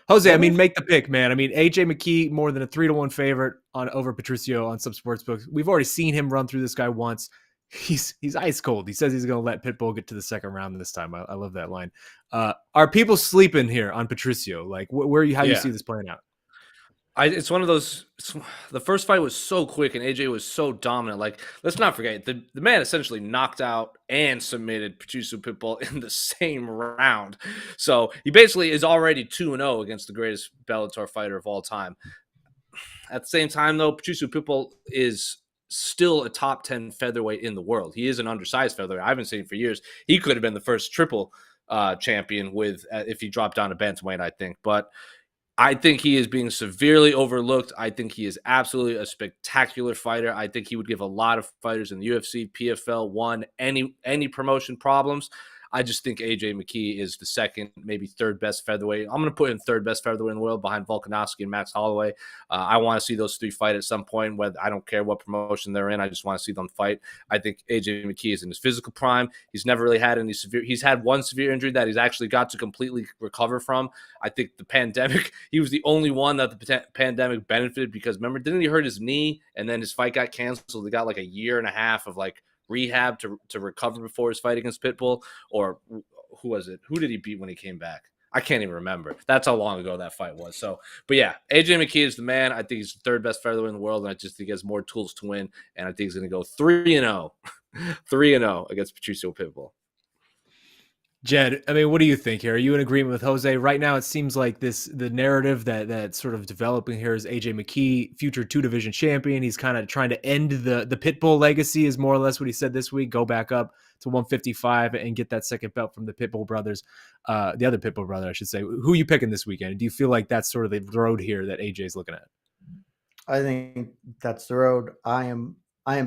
Jose, make the pick, man. AJ McKee, more than a 3-1 favorite over Patricio on some sports books. We've already seen him run through this guy once. He's ice cold. He says he's going to let Pitbull get to the second round this time. I love that line. Are people sleeping here on Patricio? How you see this playing out? It's one of those. The first fight was so quick and AJ was so dominant. Let's not forget the man essentially knocked out and submitted Patricio Pitbull in the same round. So he basically is already 2-0 against the greatest Bellator fighter of all time. At the same time, though, Patricio Pitbull is still a top 10 featherweight in the world. He is an undersized featherweight. I haven't seen him for years. He could have been the first triple champion if he dropped down to bantamweight, I think. But I think he is being severely overlooked. I think he is absolutely a spectacular fighter. I think he would give a lot of fighters in the UFC, PFL, ONE, any promotion problems. I just think AJ McKee is the second, maybe third best featherweight. I'm going to put him third best featherweight in the world behind Volkanovski and Max Holloway. I want to see those three fight at some point. Whether I don't care what promotion they're in, I just want to see them fight. I think AJ McKee is in his physical prime. He's never really had any severe. He's had one severe injury that he's actually got to completely recover from. I think the pandemic, he was the only one that the pandemic benefited because remember, didn't he hurt his knee and then his fight got canceled? He got like a year and a half of like rehab to recover before his fight against Pitbull. Or who was it? Who did he beat when he came back? I can't even remember. That's how long ago that fight was. So, but yeah, AJ McKee is the man. I think he's the third best featherweight in the world, and I just think he has more tools to win. And I think he's going to go 3-0, 3-0 against Patricio Pitbull. Jed, I mean, what do you think here? Are you in agreement with Jose? Right now, it seems like the narrative that's sort of developing here is AJ McKee, future 2-division champion. He's kind of trying to end the Pitbull legacy is more or less what he said this week. Go back up to 155 and get that second belt from the Pitbull brothers, the other Pitbull brother, I should say. Who are you picking this weekend? Do you feel like that's sort of the road here that AJ is looking at? I think that's the road. I am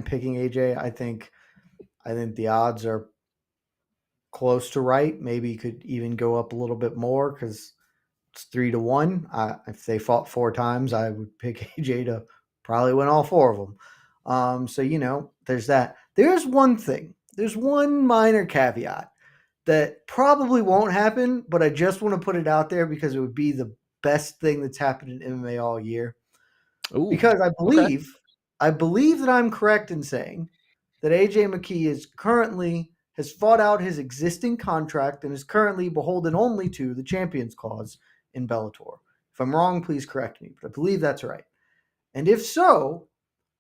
picking AJ. I think the odds are close to right. Maybe could even go up a little bit more because it's 3-1. If they fought 4 times, I would pick AJ to probably win all 4 of them. So there's that. There's one thing. There's one minor caveat that probably won't happen, but I just want to put it out there because it would be the best thing that's happened in MMA all year. Ooh, because I believe that I'm correct in saying that AJ McKee has fought out his existing contract and is currently beholden only to the Champions Clause in Bellator. If I'm wrong, please correct me, but I believe that's right. And if so,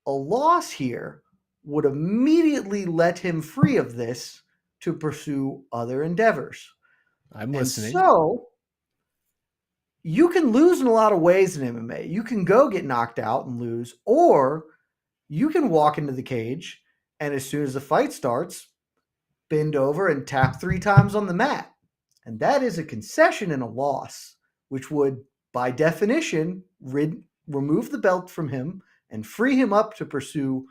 a loss here would immediately let him free of this to pursue other endeavors. I'm listening. So you can lose in a lot of ways in MMA. You can go get knocked out and lose, or you can walk into the cage and as soon as the fight starts, bend over and tap 3 times on the mat. And that is a concession and a loss, which would, by definition, remove the belt from him and free him up to pursue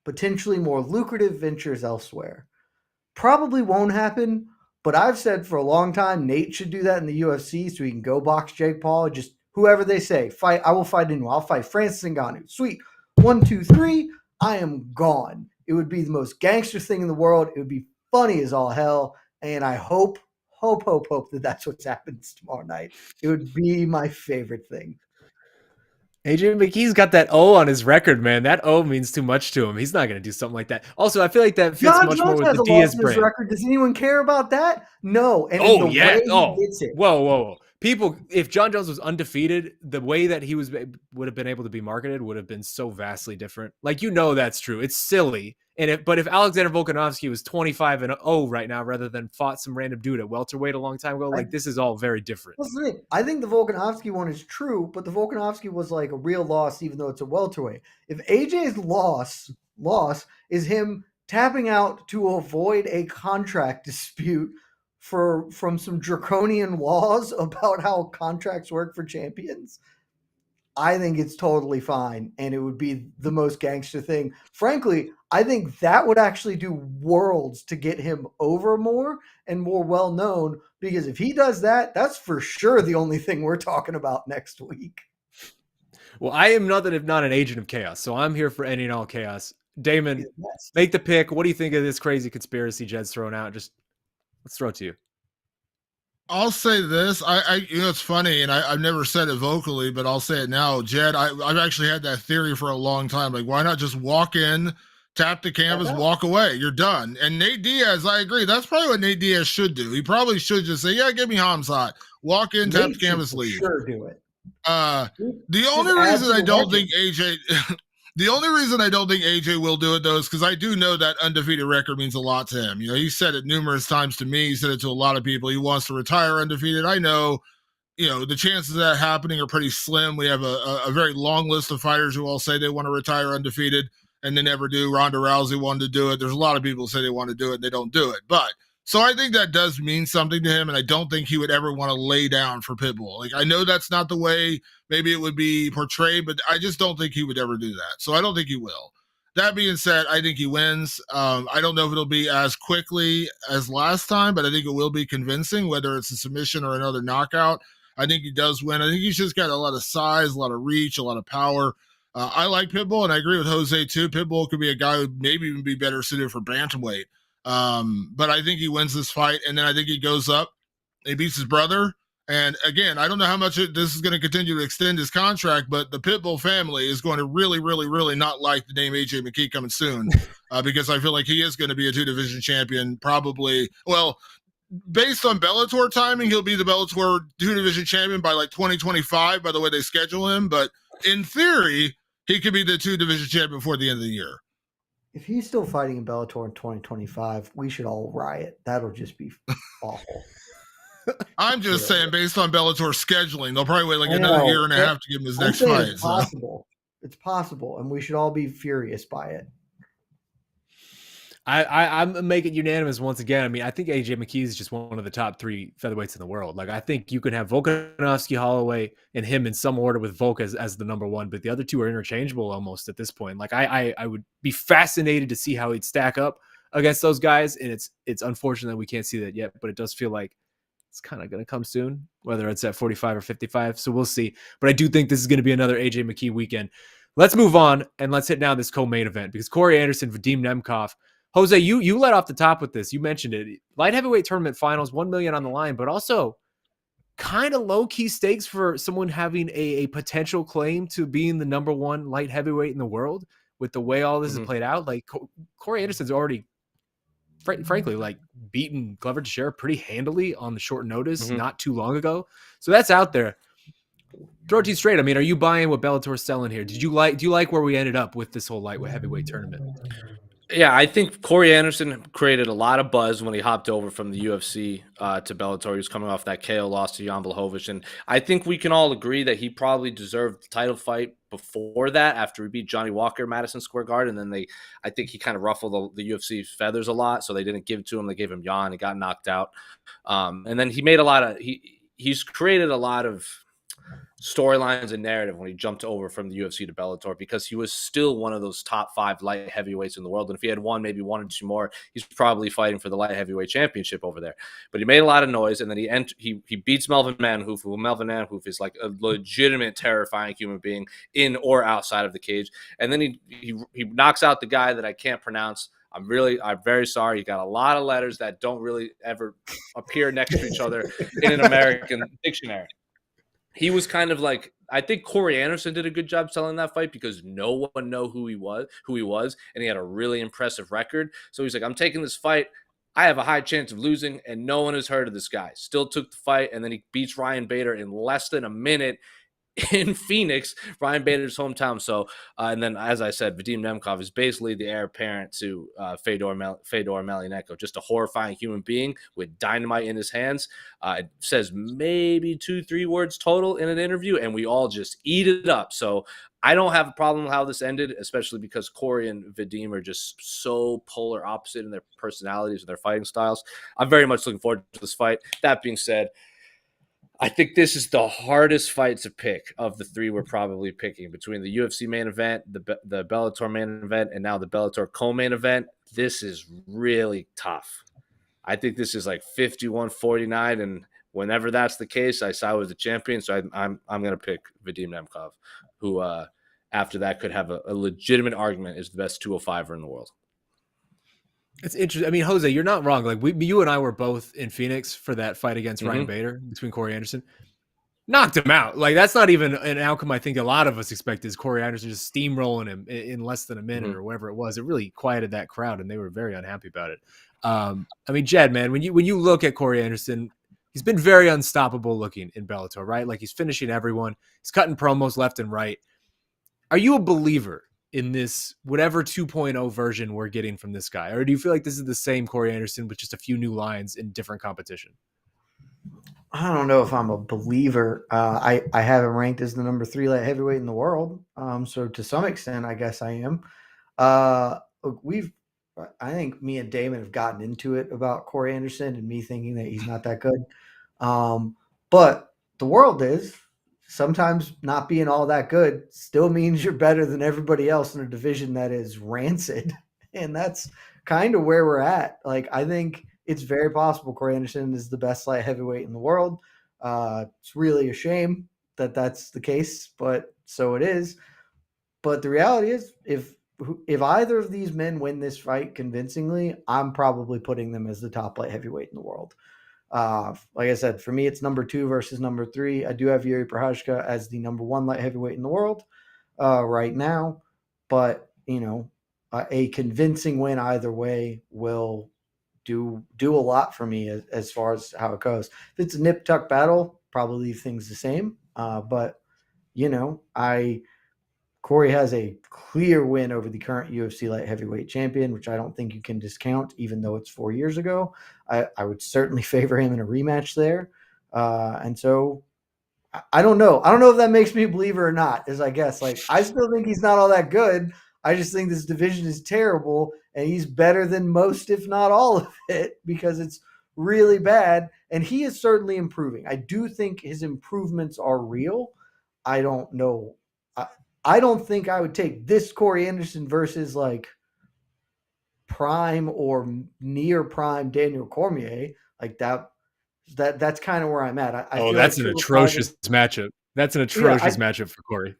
potentially more lucrative ventures elsewhere. Probably won't happen, but I've said for a long time Nate should do that in the UFC so he can go box Jake Paul. Just whoever they say, fight. I will fight anyone. I'll fight Francis Ngannou. Sweet. 1, 2, 3. I am gone. It would be the most gangster thing in the world. It would be funny as all hell. And I hope that that's what happens tomorrow night. It would be my favorite thing. AJ McKee's got that O on his record, man. That O means too much to him. He's not going to do something like that. Also, I feel like that fits much more with the Diaz brand. Record. Does anyone care about that? No. And Whoa. People, if John Jones was undefeated, the way that he would have been able to be marketed would have been so vastly different. Like, that's true. It's silly. But if Alexander Volkanovski was 25-0 right now, rather than fought some random dude at welterweight a long time ago, this is all very different. I think the Volkanovski one is true, but the Volkanovski was like a real loss, even though it's a welterweight. If AJ's loss is him tapping out to avoid a contract dispute from some draconian laws about how contracts work for champions, I think it's totally fine, and it would be the most gangster thing. Frankly, I think that would actually do worlds to get him over more and more well-known, because if he does that, that's for sure the only thing we're talking about next week. Well, I am nothing if not an agent of chaos, so I'm here for any and all chaos. Damon, make the pick. What do you think of this crazy conspiracy Jed's thrown out? Just let's throw it to you. I'll say this. It's funny, and I've never said it vocally, but I'll say it now. Jed, I've actually had that theory for a long time. Like, why not just walk in, tap the canvas, walk away? You're done. And Nate Diaz, I agree. That's probably what Nate Diaz should do. He probably should just say, yeah, give me Khamzat. Walk in, tap the canvas, leave. Sure, do it. The only reason I don't think AJ... The only reason I don't think AJ will do it, though, is because I do know that undefeated record means a lot to him. He said it numerous times to me. He said it to a lot of people. He wants to retire undefeated. I know, the chances of that happening are pretty slim. We have a very long list of fighters who all say they want to retire undefeated, and they never do. Ronda Rousey wanted to do it. There's a lot of people who say they want to do it, and they don't do it. So I think that does mean something to him, and I don't think he would ever want to lay down for Pitbull. Like, I know that's not the way maybe it would be portrayed, but I just don't think he would ever do that. So I don't think he will. That being said, I think he wins. I don't know if it'll be as quickly as last time, but I think it will be convincing, whether it's a submission or another knockout. I think he does win. I think he's just got a lot of size, a lot of reach, a lot of power. I like Pitbull, and I agree with Jose too. Pitbull could be a guy who maybe even be better suited for bantamweight. But I think he wins this fight, and then I think he goes up, he beats his brother. And again, I don't know how much this is going to continue to extend his contract, but the Pitbull family is going to really, really, really not like the name AJ McKee coming soon, because I feel like he is going to be a 2-division champion, probably. Well, based on Bellator timing, he'll be the Bellator 2-division champion by like 2025, by the way they schedule him. But in theory, he could be the 2-division champion before the end of the year. If he's still fighting in Bellator in 2025, we should all riot. That'll just be awful. I'm just saying, based on Bellator scheduling, they'll probably wait like another year and a half to give him his next fight. It's possible. It's possible, and we should all be furious by it. I'm making unanimous once again. I mean, I think AJ McKee is just one of the top 3 featherweights in the world. Like, I think you can have Volkanovski, Holloway, and him in some order with Volk as the number 1, but the other 2 are interchangeable almost at this point. Like, I would be fascinated to see how he'd stack up against those guys, and it's unfortunate that we can't see that yet, but it does feel like it's kind of going to come soon, whether it's at 45 or 55. So we'll see. But I do think this is going to be another AJ McKee weekend. Let's move on and let's hit now this co-main event, because Corey Anderson, Vadeem Nemkoff. Jose, you let off the top with this. You mentioned it. Light heavyweight tournament finals, $1 million on the line, but also kind of low-key stakes for someone having a potential claim to being the number 1 light heavyweight in the world with the way all this has played out. Like, Corey Anderson's already, frankly, like, beaten Glover Teixeira pretty handily on the short notice not too long ago. So that's out there. Throw it to you straight. I mean, are you buying what Bellator's selling here? Do you like where we ended up with this whole lightweight heavyweight tournament? Yeah, I think Corey Anderson created a lot of buzz when he hopped over from the UFC to Bellator. He was coming off that KO loss to Jan Blachowicz, and I think we can all agree that he probably deserved the title fight before that, after he beat Johnny Walker at Madison Square Garden. And then I think he kind of ruffled the UFC feathers a lot, so they didn't give it to him. They gave him Jan. He got knocked out, and then he made he's created a lot of storylines and narrative when he jumped over from the UFC to Bellator, because he was still one of those top 5 light heavyweights in the world. And if he had maybe 1 or 2 more, he's probably fighting for the light heavyweight championship over there. But he made a lot of noise, and then he beats Melvin Manhoef, who Melvin Manhoef is like a legitimate terrifying human being in or outside of the cage. And then he knocks out the guy that I can't pronounce. I'm very sorry. You got a lot of letters that don't really ever appear next to each other in an American dictionary. He was kind of like, I think Corey Anderson did a good job selling that fight, because no one knew who he was, and he had a really impressive record. So he's like, I'm taking this fight. I have a high chance of losing, and no one has heard of this guy. Still took the fight, and then he beats Ryan Bader in less than a minute in Phoenix, Ryan Bader's hometown. So, and then, as I said, Vadeem Nemkoff is basically the heir apparent to Fedor Emelianenko, just a horrifying human being with dynamite in his hands. It says maybe 2-3 words total in an interview, and we all just eat it up. So I don't have a problem with how this ended, especially because Corey and Vadeem are just so polar opposite in their personalities and their fighting styles. I'm very much looking forward to this fight. That being said, I think this is the hardest fight to pick of the 3 we're probably picking, between the UFC main event, the Bellator main event, and now the Bellator co-main event. This is really tough. I think this is like 51-49, and whenever that's the case, I side with the champion. So I'm going to pick Vadeem Nemkoff, who after that could have a legitimate argument is the best 205er in the world. It's interesting. I mean, Jose, you're not wrong. Like, you and I were both in Phoenix for that fight against Ryan Bader between Corey Anderson. Knocked him out. Like, that's not even an outcome I think a lot of us expect, is Corey Anderson just steamrolling him in less than a minute or whatever it was. It really quieted that crowd, and they were very unhappy about it. I mean, Jed, man, when you look at Corey Anderson, he's been very unstoppable looking in Bellator, right? Like, he's finishing everyone. He's cutting promos left and right. Are you a believer in this whatever 2.0 version we're getting from this guy? Or do you feel like this is the same Corey Anderson with just a few new lines in different competition? I don't know if I'm a believer. I have him ranked as the number 3 light heavyweight in the world. So to some extent, I guess I am. Look, I think me and Damon have gotten into it about Corey Anderson and me thinking that he's not that good. But the world is. sometimes not being all that good still means you're better than everybody else in a division that is rancid. And that's kind of where we're at. Like, I think it's very possible Corey Anderson is the best light heavyweight in the world. It's really a shame that that's the case, but so it is. But the reality is, if either of these men win this fight convincingly, I'm probably putting them as the top light heavyweight in the world. Like I said, for me, it's number 2 versus number 3. I do have Yuri Prochazka as the number 1 light heavyweight in the world right now, but a convincing win either way will do a lot for me as far as how it goes. If it's a nip tuck battle, probably leave things the same. But Corey has a clear win over the current UFC light heavyweight champion, which I don't think you can discount, even though it's 4 years ago. I would certainly favor him in a rematch there. And so I don't know. I don't know if that makes me a believer or not, is I guess. Like, I still think he's not all that good. I just think this division is terrible, and he's better than most, if not all of it, because it's really bad. And he is certainly improving. I do think his improvements are real. I don't know. I don't think I would take this Corey Anderson versus like prime or near prime Daniel Cormier like that. That's kind of where I'm at. I feel that's like an atrocious matchup. That's an atrocious matchup for Corey.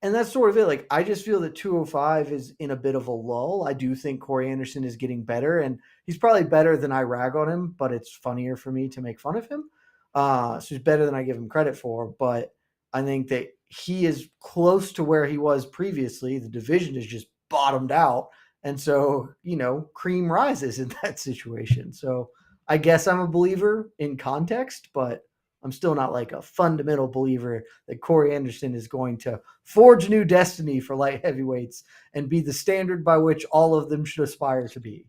And that's sort of it. Like, I just feel that 205 is in a bit of a lull. I do think Corey Anderson is getting better, and he's probably better than I rag on him, but it's funnier for me to make fun of him. So he's better than I give him credit for, but I think that he is close to where he was previously. The division is just bottomed out. And so, cream rises in that situation. So I guess I'm a believer in context, but I'm still not like a fundamental believer that Corey Anderson is going to forge new destiny for light heavyweights and be the standard by which all of them should aspire to be.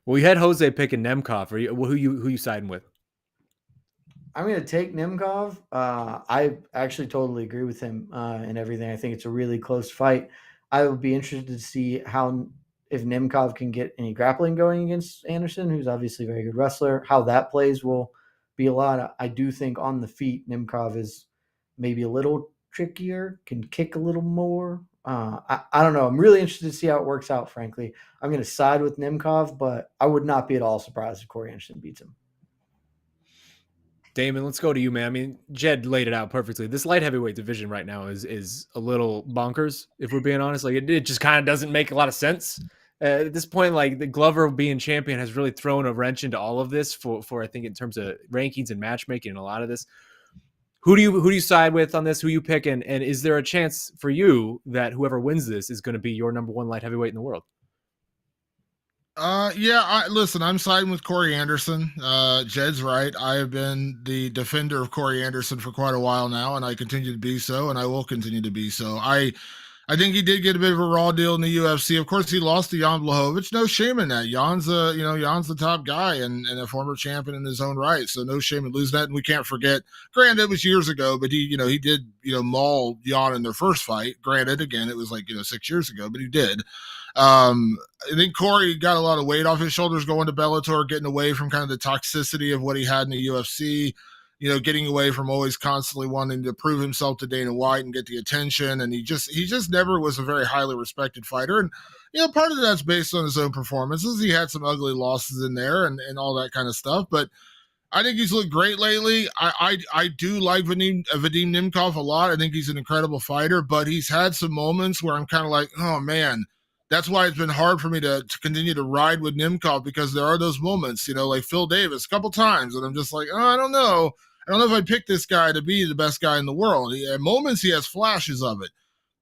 Well, you had Jose picking Nemkoff. Who you siding with? I'm going to take Nemkoff. I actually totally agree with him and everything. I think it's a really close fight. I would be interested to see if Nemkoff can get any grappling going against Anderson, who's obviously a very good wrestler. How that plays will be a lot. I do think on the feet, Nemkoff is maybe a little trickier, can kick a little more. I don't know. I'm really interested to see how it works out, frankly. I'm going to side with Nemkoff, but I would not be at all surprised if Corey Anderson beats him. Damon, let's go to you, man. I mean, Jed laid it out perfectly. This light heavyweight division right now is a little bonkers, if we're being honest. Like, it just kind of doesn't make a lot of sense. At this point, like, the Glover being champion has really thrown a wrench into all of this for I think in terms of rankings and matchmaking and a lot of this. Who do you side with on this? Who you pick? And is there a chance for you that whoever wins this is going to be your number 1 light heavyweight in the world? Listen, I'm siding with Corey Anderson. Jed's right. I have been the defender of Corey Anderson for quite a while now, and I continue to be so, and I will continue to be so. I think he did get a bit of a raw deal in the UFC. Of course, he lost to Jan Blachowicz. No shame in that. Jan's the top guy and a former champion in his own right. So no shame in losing that. And we can't forget, granted, it was years ago, but he did, maul Jan in their first fight. Granted, again, it was 6 years ago, but he did. I think Corey got a lot of weight off his shoulders going to Bellator, getting away from kind of the toxicity of what he had in the UFC, getting away from always constantly wanting to prove himself to Dana White and get the attention. And he just never was a very highly respected fighter. And, part of that's based on his own performances. He had some ugly losses in there and all that kind of stuff, but I think he's looked great lately. I do like Vadeem Nemkoff a lot. I think he's an incredible fighter, but he's had some moments where I'm kind of like, oh man, that's why it's been hard for me to continue to ride with Nemkoff, because there are those moments, like Phil Davis a couple times, and I'm just like, oh, I don't know. I don't know if I picked this guy to be the best guy in the world. At moments, he has flashes of it.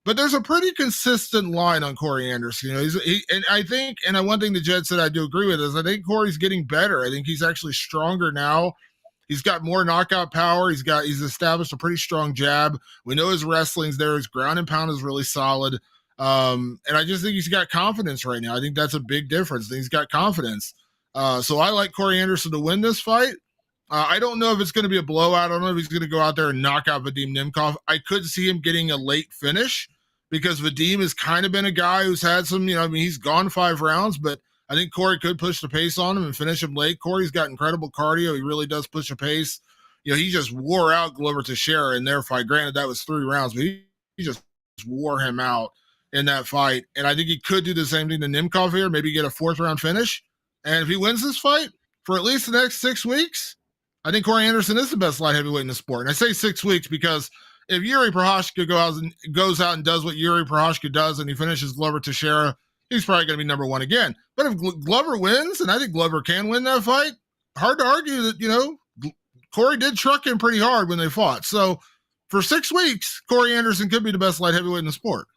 But there's a pretty consistent line on Corey Anderson. And one thing that Jed said I do agree with is I think Corey's getting better. I think he's actually stronger now. He's got more knockout power. He's established a pretty strong jab. We know his wrestling's there. His ground and pound is really solid. And I just think he's got confidence right now. I think that's a big difference. He's got confidence. So I like Corey Anderson to win this fight. I don't know if it's going to be a blowout. I don't know if he's going to go out there and knock out Vadeem Nemkoff. I could see him getting a late finish because Vadeem has kind of been a guy who's had some, he's gone 5 rounds, but I think Corey could push the pace on him and finish him late. Corey's got incredible cardio. He really does push a pace. he just wore out Glover Teixeira in their fight. Granted, that was 3 rounds, but he just wore him out in that fight. And I think he could do the same thing to Nemkoff here, maybe get a 4th-round finish. And if he wins this fight for at least the next 6 weeks, I think Corey Anderson is the best light heavyweight in the sport. And I say 6 weeks because if Yuri Prochazka goes out and does what Yuri Prochazka does and he finishes Glover Teixeira, he's probably going to be number 1 again. But if Glover wins, and I think Glover can win that fight, hard to argue that, Corey did truck him pretty hard when they fought. So for 6 weeks, Corey Anderson could be the best light heavyweight in the sport.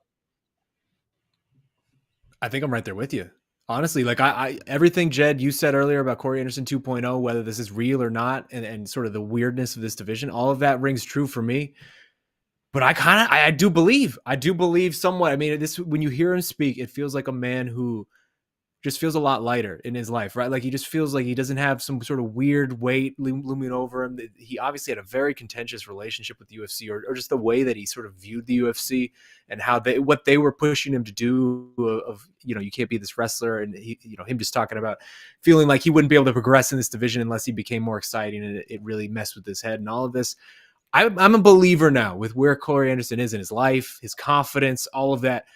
I think I'm right there with you. Honestly, like I everything, Jed, you said earlier about Corey Anderson 2.0, whether this is real or not, and sort of the weirdness of this division, all of that rings true for me. But I do believe somewhat. I mean, when you hear him speak, it feels like a man who just feels a lot lighter in his life, right? Like he just feels like he doesn't have some sort of weird weight looming over him. He obviously had a very contentious relationship with the UFC, or just the way that he sort of viewed the UFC and what they were pushing him to do of, you can't be this wrestler. And him just talking about feeling like he wouldn't be able to progress in this division unless he became more exciting, and it really messed with his head and all of this. I'm a believer now with where Corey Anderson is in his life, his confidence, all of that.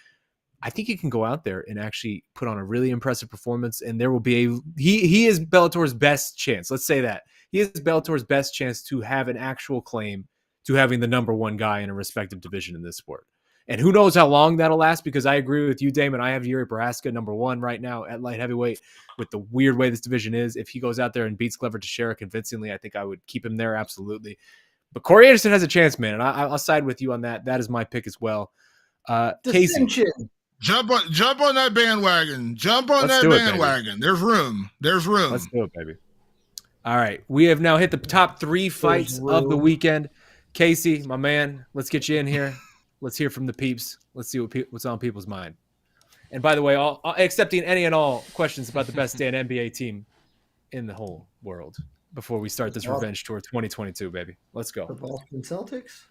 I think he can go out there and actually put on a really impressive performance, and there will be he is Bellator's best chance. Let's say that. He is Bellator's best chance to have an actual claim to having the number 1 guy in a respective division in this sport. And who knows how long that'll last, because I agree with you, Damon. I have Yuri Prochazka number 1 right now at light heavyweight with the weird way this division is. If he goes out there and beats Glover Teixeira convincingly, I think I would keep him there, absolutely. But Corey Anderson has a chance, man, and I'll side with you on that. That is my pick as well. Casey. Jump on that bandwagon. Jump on that bandwagon. There's room. Let's do it, baby. All right. We have now hit the top 3 fights of the weekend. Casey, my man, let's get you in here. Let's hear from the peeps. Let's see what's on people's mind. And by the way, accepting any and all questions about the best damn NBA team in the whole world before we start this revenge tour 2022, baby. Let's go. The Boston Celtics?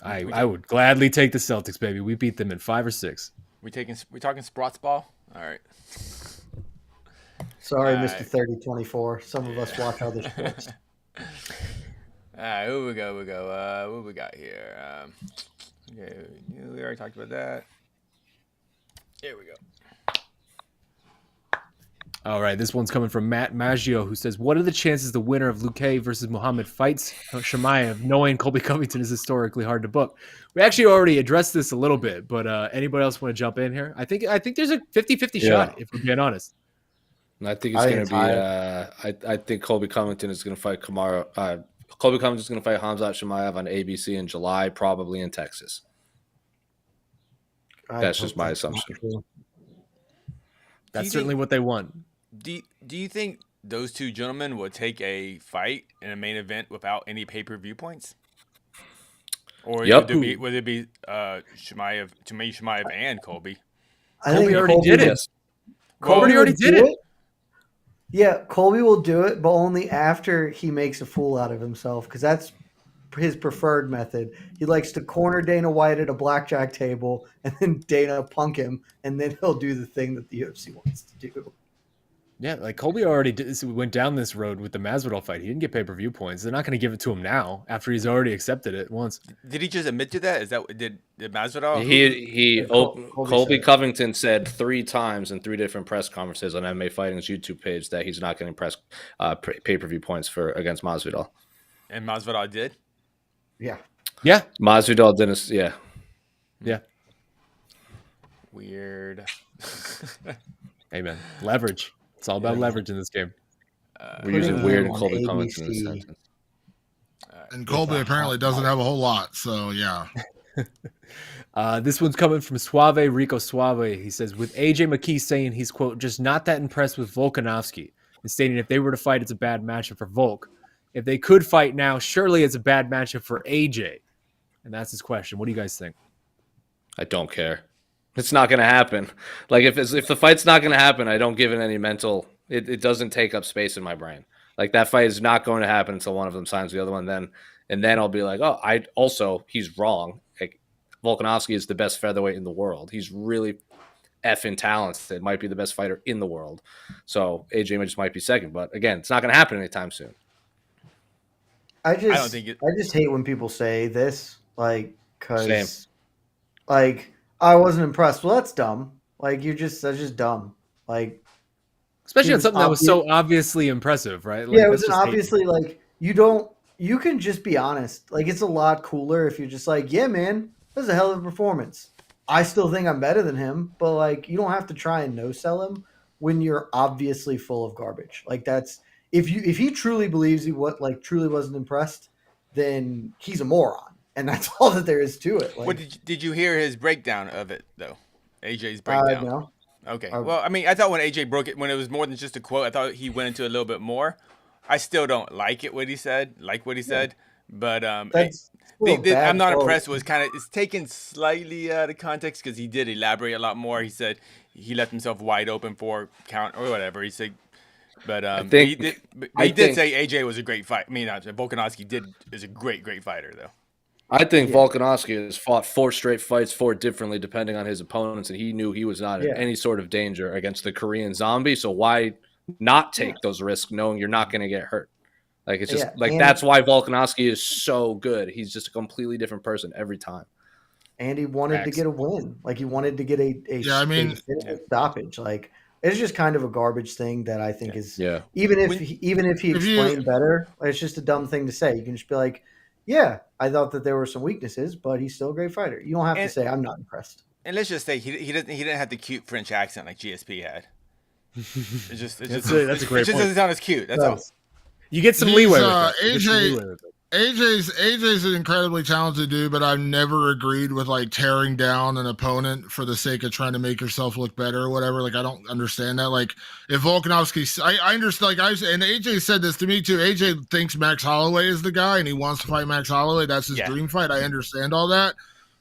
I would gladly take the Celtics, baby. We beat them in 5 or 6. We talking Sprots ball? All right. Sorry, Mr. 3024. Some of us watch other sports. All right, here we go. What we got here? Okay, we already talked about that. Here we go. All right, this one's coming from Matt Maggio, who says, what are the chances the winner of Luque versus Muhammad fights Chimaev, knowing Colby Covington is historically hard to book? We actually already addressed this a little bit, but anybody else want to jump in here? I think there's a 50-50 shot, if we're being honest. I think it's going to be I think Colby Covington is going to fight Colby Covington is going to fight Khamzat Chimaev on ABC in July, probably in Texas. That's just my assumption. That's certainly what they want. Do you think those two gentlemen would take a fight in a main event without any pay-per-view points? Or would it be Chimaev and Colby? Colby already did it. Colby already did it. Yeah, Colby will do it, but only after he makes a fool out of himself, because that's his preferred method. He likes to corner Dana White at a blackjack table, and then Dana punk him, and then he'll do the thing that the UFC wants to do. Yeah, like Colby already went down this road with the Masvidal fight. He didn't get pay-per-view points. They're not going to give it to him now after he's already accepted it once. Did he just admit to that? Did Masvidal? Colby Covington said 3 times in 3 different press conferences on MMA Fighting's YouTube page that he's not getting pay-per-view points against Masvidal. And Masvidal did? Yeah. Yeah. Masvidal didn't. Yeah. Yeah. Weird. Hey, man. Leverage. It's all about leverage in this game. We're using weird and Colby Covington in this sentence. And Colby apparently doesn't have a whole lot, so yeah. This one's coming from Suave Rico Suave. He says, with AJ McKee saying he's, quote, just not that impressed with Volkanovski, and stating if they were to fight, it's a bad matchup for Volk. If they could fight now, surely it's a bad matchup for AJ. And that's his question. What do you guys think? I don't care. It's not going to happen. Like if the fight's not going to happen, I don't give it any mental. It doesn't take up space in my brain. Like that fight is not going to happen until one of them signs the other one. Then I'll be like, oh, he's wrong. Like Volkanovski is the best featherweight in the world. He's really effing talented. Might be the best fighter in the world. So AJ just might be second. But again, it's not going to happen anytime soon. I don't think it. I just hate when people say this, like, Same. because, like, I wasn't impressed. Well, that's dumb. Like, that's just dumb. Like, Especially he on was something that was so obvious- obviously impressive, right? Like, Yeah, it that's was just obviously like you can just be honest. Like, it's a lot cooler if you're just like, yeah, man, that was a hell of a performance. I still think I'm better than him, but like, you don't have to try and no sell him when you're obviously full of garbage. Like, that's if he truly believes truly wasn't impressed, then he's a moron, and that's all that there is to it. Like, What did you hear his breakdown of it though? AJ's breakdown. no. Okay. Well, I mean, I thought when AJ broke it, when it was more than just a quote, I thought he went into a little bit more. I still don't like what he said, but That's a little bad I'm not quote. impressed. Was kind of it's taken slightly out of context because he did elaborate a lot more. He said he left himself wide open for count or whatever. He said, but he did say AJ was a great fight. I mean, Volkanovski is a great fighter though. I think Volkanovski has fought 4 straight fights, 4 differently, depending on his opponents, and he knew he was not in any sort of danger against the Korean zombie. So why not take those risks, knowing you're not going to get hurt? Like, it's just that's why Volkanovski is so good. He's just a completely different person every time. And he wanted to get a win. Like, he wanted to get a stoppage. Like, it's just kind of a garbage thing that I think is even if he explained better, it's just a dumb thing to say. You can just be like, yeah, I thought that there were some weaknesses, but he's still a great fighter. You don't have to say I'm not impressed. And let's just say he didn't have the cute French accent like GSP had. That's a great point. It just doesn't sound as cute. That's all. You get some leeway with it. AJ's an incredibly talented dude, but I've never agreed with like tearing down an opponent for the sake of trying to make yourself look better or whatever. Like, I don't understand that. Like, if Volkanovski, I understand. Like, and AJ said this to me too. AJ thinks Max Holloway is the guy, and he wants to fight Max Holloway. That's his dream fight. I understand all that.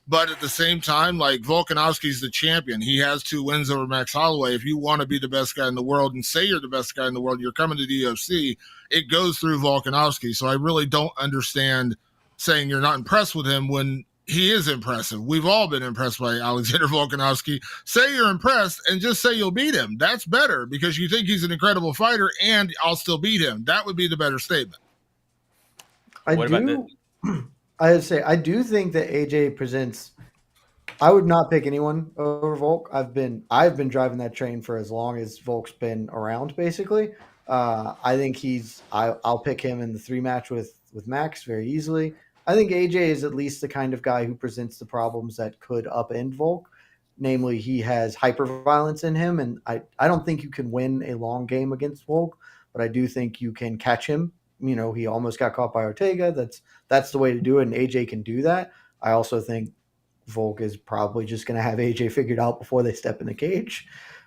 But at the same time, like, Volkanovski's the champion. He has 2 wins over Max Holloway. If you want to be the best guy in the world and say you're the best guy in the world, you're coming to the UFC, it goes through Volkanovski. So I really don't understand saying you're not impressed with him when he is impressive. We've all been impressed by Alexander Volkanovski. Say you're impressed and just say you'll beat him. That's better because you think he's an incredible fighter and I'll still beat him. That would be the better statement. I would say I do think that AJ presents. I would not pick anyone over Volk. I've been driving that train for as long as Volk's been around. Basically, I think I'll pick him in the 3 match with Max very easily. I think AJ is at least the kind of guy who presents the problems that could upend Volk. Namely, he has hyperviolence in him, and I don't think you can win a long game against Volk, but I do think you can catch him. You know, he almost got caught by Ortega. That's the way to do it, and AJ can do that. I also think Volk is probably just going to have AJ figured out before they step in the cage.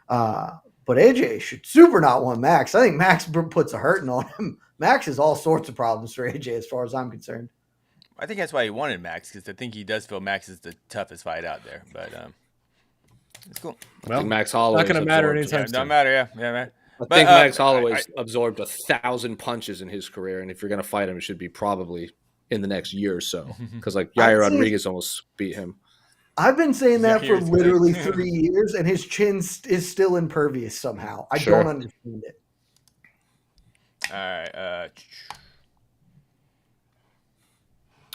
But AJ should super not want Max. I think Max puts a hurting on him. Max has all sorts of problems for AJ as far as I'm concerned. I think that's why he wanted Max, because I think he does feel Max is the toughest fight out there. But it's cool. Well, I think Max Holloway not going to matter anytime soon. Don't matter, yeah, man. I think Max Holloway's absorbed 1,000 punches in his career, and if you're going to fight him, it should be probably in the next year or so. Because like Yair Rodriguez almost beat him. I've been saying that for literally 3 years, and his chin is still impervious somehow. I don't understand it. All right.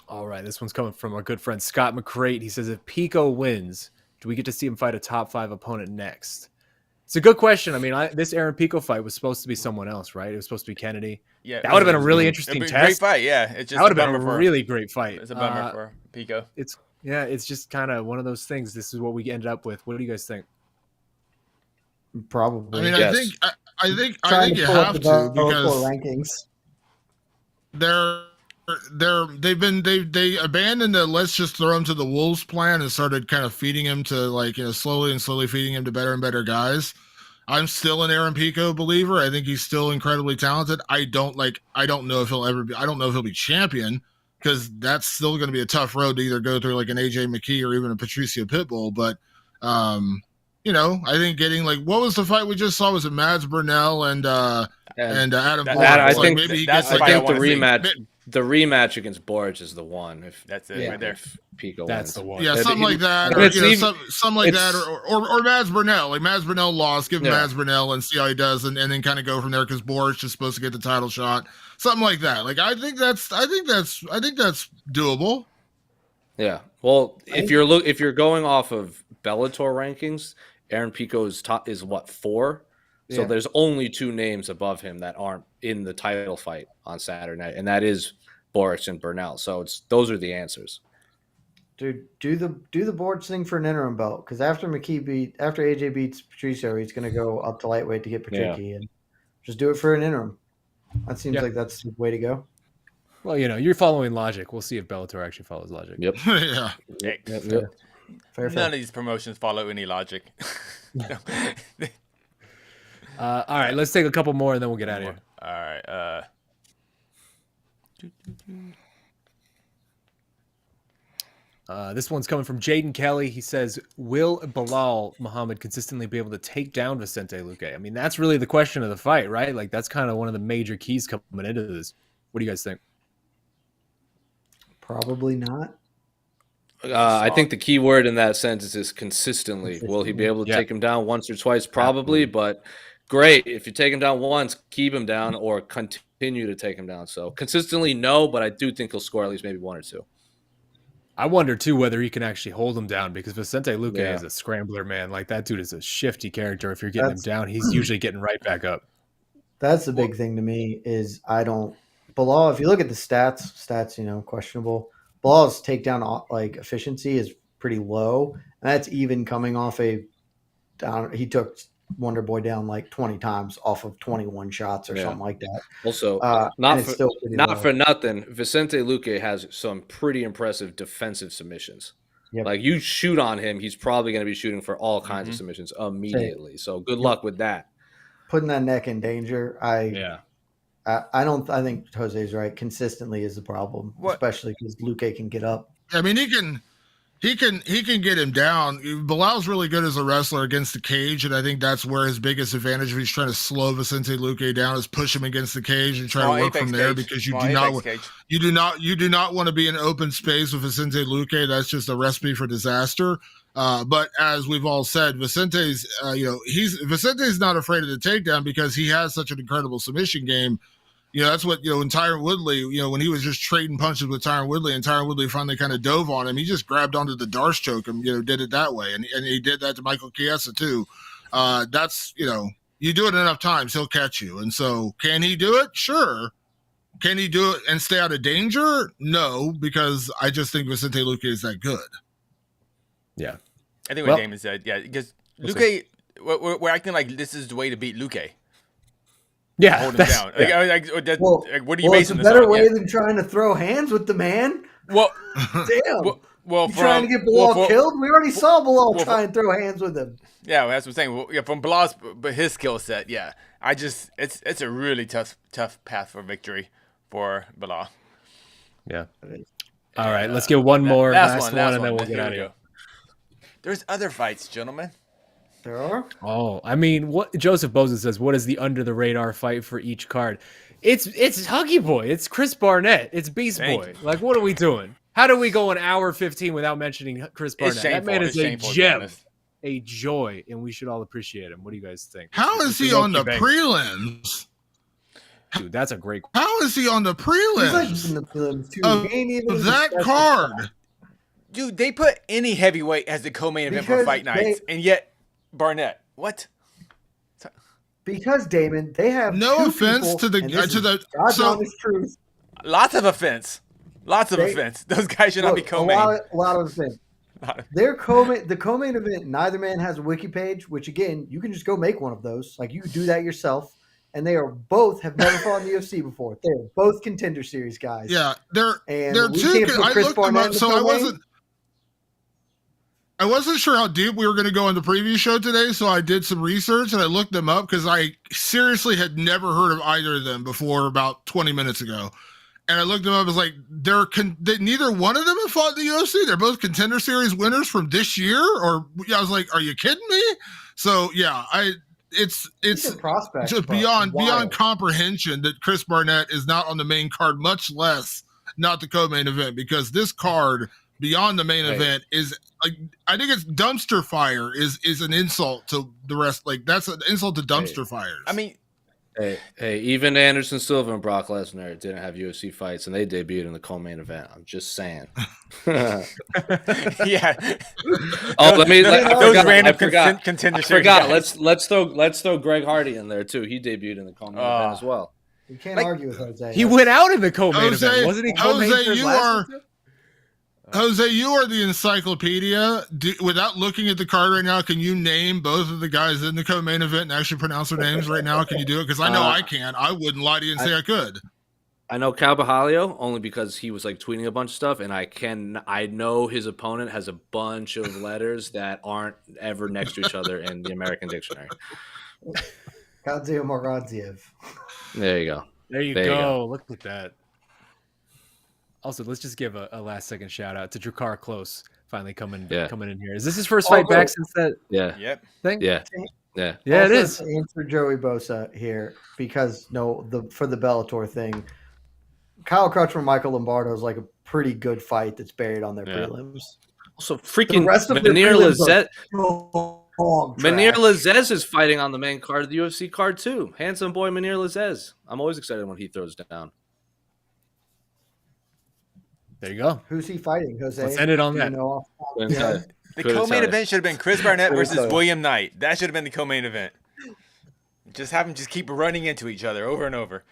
All right, this one's coming from our good friend Scott McCrate. He says, if Pico wins, do we get to see him fight a top 5 opponent next? It's a good question. I mean, this Aaron Pico fight was supposed to be someone else, right? It was supposed to be Kennedy. Yeah, that would have been a really interesting test. Great fight, yeah. It's just that would have been a really great fight. It's a bummer for Pico. It's just kind of one of those things. This is what we ended up with. What do you guys think? Probably. I mean, yes. I think you have to because rankings. They abandoned the let's just throw him to the wolves plan and started kind of feeding him to slowly feeding him to better and better guys. I'm still an Aaron Pico believer. I think he's still incredibly talented. I don't know if he'll be champion, because that's still going to be a tough road to either go through like an AJ McKee or even a Patricio Pitbull. But, I think getting what was the fight we just saw? Was it Mads Burnell and Adam Black? I think the rematch The rematch against Boric is the one. If That's it Yeah. right there. if Pico That's wins. the one. Yeah, something like that, And or it's even- something like that, it's- or Mads Burnell. Like Mads Burnell lost, give him Yeah. Mads Burnell and see how he does, and then kind of go from there because Boric is supposed to get the title shot, something like that. Like I think that's doable. Yeah. Well, if you're going off of Bellator rankings, Aaron Pico is what, 4? So Yeah. there's only 2 names above him that aren't in the title fight on Saturday night, and that is Boric and Burnell. So those are the answers. Dude, do the boards thing for an interim belt, because after AJ beats Patricio, he's going to go up to lightweight to get Patricky, and just do it for an interim. That seems like that's the way to go. Well, you're following logic. We'll see if Bellator actually follows logic. Yep. Yeah. Hey, Fair. None of these promotions follow any logic. All right, let's take a couple more and then we'll get out of here. All right. This one's coming from Jaden Kelly. He says, will Belal Muhammad consistently be able to take down Vicente Luque? I mean, that's really the question of the fight, right? Like, that's kind of one of the major keys coming into this. What do you guys think? Probably not. I think the key word in that sentence is consistently. Will he be able to take him down once or twice? Probably, but great. If you take him down once, keep him down or continue to take him down. So consistently, no, but I do think he'll score at least maybe 1 or 2. I wonder, too, whether he can actually hold him down, because Vicente Luque is a scrambler, man. Like, that dude is a shifty character. If you're getting him down, he's usually getting right back up. That's the big thing to me is Belal, if you look at the stats, questionable. Belal's takedown efficiency is pretty low, and that's even coming off he took Wonder Boy down like 20 times off of 21 shots or something like that. Also, not for nothing, Vicente Luque has some pretty impressive defensive submissions. Yep. Like, you shoot on him, he's probably going to be shooting for all kinds of submissions immediately. So good luck with that. Putting that neck in danger, I think Jose's right. Consistently is the problem, especially because Luque can get up. I mean, he can get him down. Bilal's really good as a wrestler against the cage, and I think that's where his biggest advantage, if he's trying to slow Vicente Luque down, is push him against the cage and try to work from there, because you do not want to be in open space with Vicente Luque. That's just a recipe for disaster. But as we've all said, Vicente's not afraid of the takedown because he has such an incredible submission game. That's what, when Tyron Woodley, when he was just trading punches with Tyron Woodley and Tyron Woodley finally kind of dove on him, he just grabbed onto the Darce choke and, did it that way. And he did that to Michael Chiesa too. That's, you do it enough times, he'll catch you. And so can he do it? Sure. Can he do it and stay out of danger? No, because I just think Vicente Luque is that good. Yeah. I think what Damon said, because Luque, we're acting like this is the way to beat Luque. Yeah, hold him down. What are you basing this on? It's a better way than trying to throw hands with the man. Well, damn. You're trying to get Belal killed? We already saw Belal try and throw hands with him. Yeah, that's what I'm saying. From Belal's, but his skill set, it's a really tough path for victory for Belal. Yeah. All right, let's get one more last one, and then we'll get out of here. There's other fights, gentlemen. There are? Oh, I mean, what Joseph Boza says, what is the under the radar fight for each card? It's Huggy Boy. It's Chris Barnett. It's Beast Boy. Like, what are we doing? How do we go an hour 15 without mentioning Chris Barnett? That man is a gem, a joy, and we should all appreciate him. What do you guys think? How is he on the prelims? Dude, that's a great question. How is he on the prelims? He's like in the prelims too. That card. Dude, they put any heavyweight as the co-main event for fight nights, and yet Barnett. What? Because Damon, they have no offense to the God's honest truth. Lots of offense. Those guys should not be co-main. A lot of offense. The co-main event. Neither man has a wiki page, which again you can just go make one of those. Like you could do that yourself. And they are both have never fought in the UFC before. They're both Contender Series guys. Yeah, they're two. I looked them up, so I wasn't sure how deep we were going to go in the preview show today, so I did some research and I looked them up because I seriously had never heard of either of them before about 20 minutes ago. And I looked them up. I was like, neither one of them have fought in the UFC. They're both Contender Series winners from this year. I was like, are you kidding me? So yeah, it's Decent prospect, just but beyond wild. comprehension that Chris Barnett is not on the main card, much less not the co-main event, because this card beyond the main event is like, I think it's dumpster fire is an insult to the rest. Like, that's an insult to dumpster fires. I mean, Hey, even Anderson Silva and Brock Lesnar didn't have UFC fights, and they debuted in the co-main event. I'm just saying. yeah. Oh, I forgot. Let's throw Greg Hardy in there too. He debuted in the co-main event as well. You can't argue with Jose. He went out in the co-main Jose, event, wasn't he? Co-main Jose, you are the encyclopedia. Without looking at the card right now, can you name both of the guys in the co-main event and actually pronounce their names right now? Can you do it? Because I know I can. I wouldn't lie to you and say I could. I know Carvalho only because he was like tweeting a bunch of stuff, and I know his opponent has a bunch of letters that aren't ever next to each other in the American dictionary. Kadzio Moradziev. There you go. There you go. Look at that. Also, let's just give a last second shout out to Drakkar Close finally coming in here. Is this his first fight back since that thing? Yeah, it is. To answer Joey Bosa here, because for the Bellator thing, Kyle Crutchmer, Michael Lombardo is like a pretty good fight that's buried on their prelims. So freaking the rest of Manir Lazez. Lazez is fighting on the main card of the UFC card too. Handsome boy Manir Lazez. I'm always excited when he throws down. There you go. Who's he fighting, Jose? Let's end it on that. The co-main event should have been Chris Barnett versus William Knight. That should have been the co-main event. Just have them just keep running into each other over and over.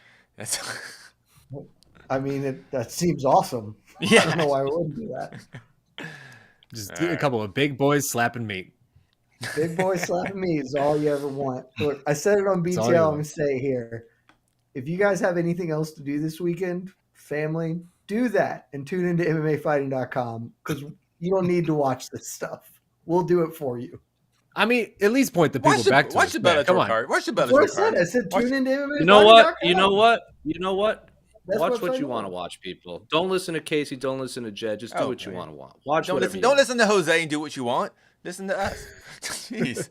I mean, that seems awesome. Yeah. I don't know why I wouldn't do that. Just do a couple of big boys slapping meat. Big boy slapping meat is all you ever want. Look, I said it on BTL. I'm going to say it here. If you guys have anything else to do this weekend, family, do that and tune into MMAfighting.com, because you don't need to watch this stuff. We'll do it for you. I mean, at least point the people back to watch the Bellator card. Watch the Bellator card. I said tune into MMAfighting.com. You know what? That's watch what you want to watch, people. Don't listen to Casey. Don't listen to Jed. Just do what you want to watch. Don't listen to Jose and do what you want. Listen to us. Jeez.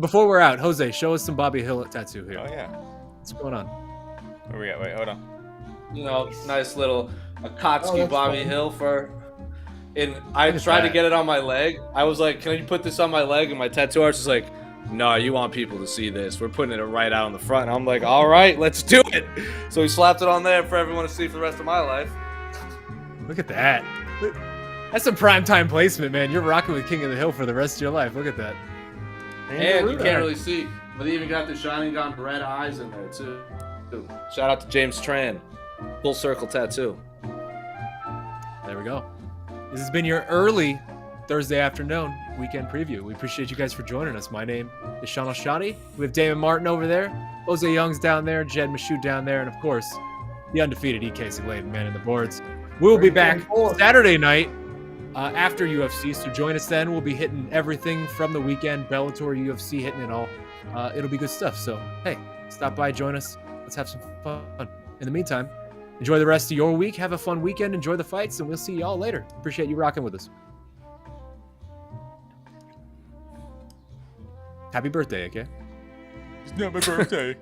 Before we're out, Jose, show us some Bobby Hill tattoo here. Oh yeah. What's going on? Where we at? Wait, hold on. Nice little Akatsuki Bobby Hill for. And I tried to get it on my leg. I was like, "Can you put this on my leg?" And my tattoo artist is like, "No, you want people to see this. We're putting it right out in the front." And I'm like, "All right, let's do it." So he slapped it on there for everyone to see for the rest of my life. Look at that. That's some primetime placement, man. You're rocking with King of the Hill for the rest of your life. Look at that. And you can't really see, but they even got the shining on red eyes in there too. Shout out to James Tran. Full circle tattoo. There we go. This has been your early Thursday afternoon weekend preview. We appreciate you guys for joining us. My name is Shaun Al-Shatti. We have Damon Martin over there, Jose Youngs down there, Jed Meshew down there, and of course, the undefeated EK Sigladen, man in the boards. We'll be back Saturday night after UFC, so join us then. We'll be hitting everything from the weekend, Bellator, UFC, hitting it all. It'll be good stuff. So, hey, stop by, join us. Let's have some fun. In the meantime, enjoy the rest of your week. Have a fun weekend. Enjoy the fights, and we'll see y'all later. Appreciate you rocking with us. Happy birthday, okay? It's not my birthday.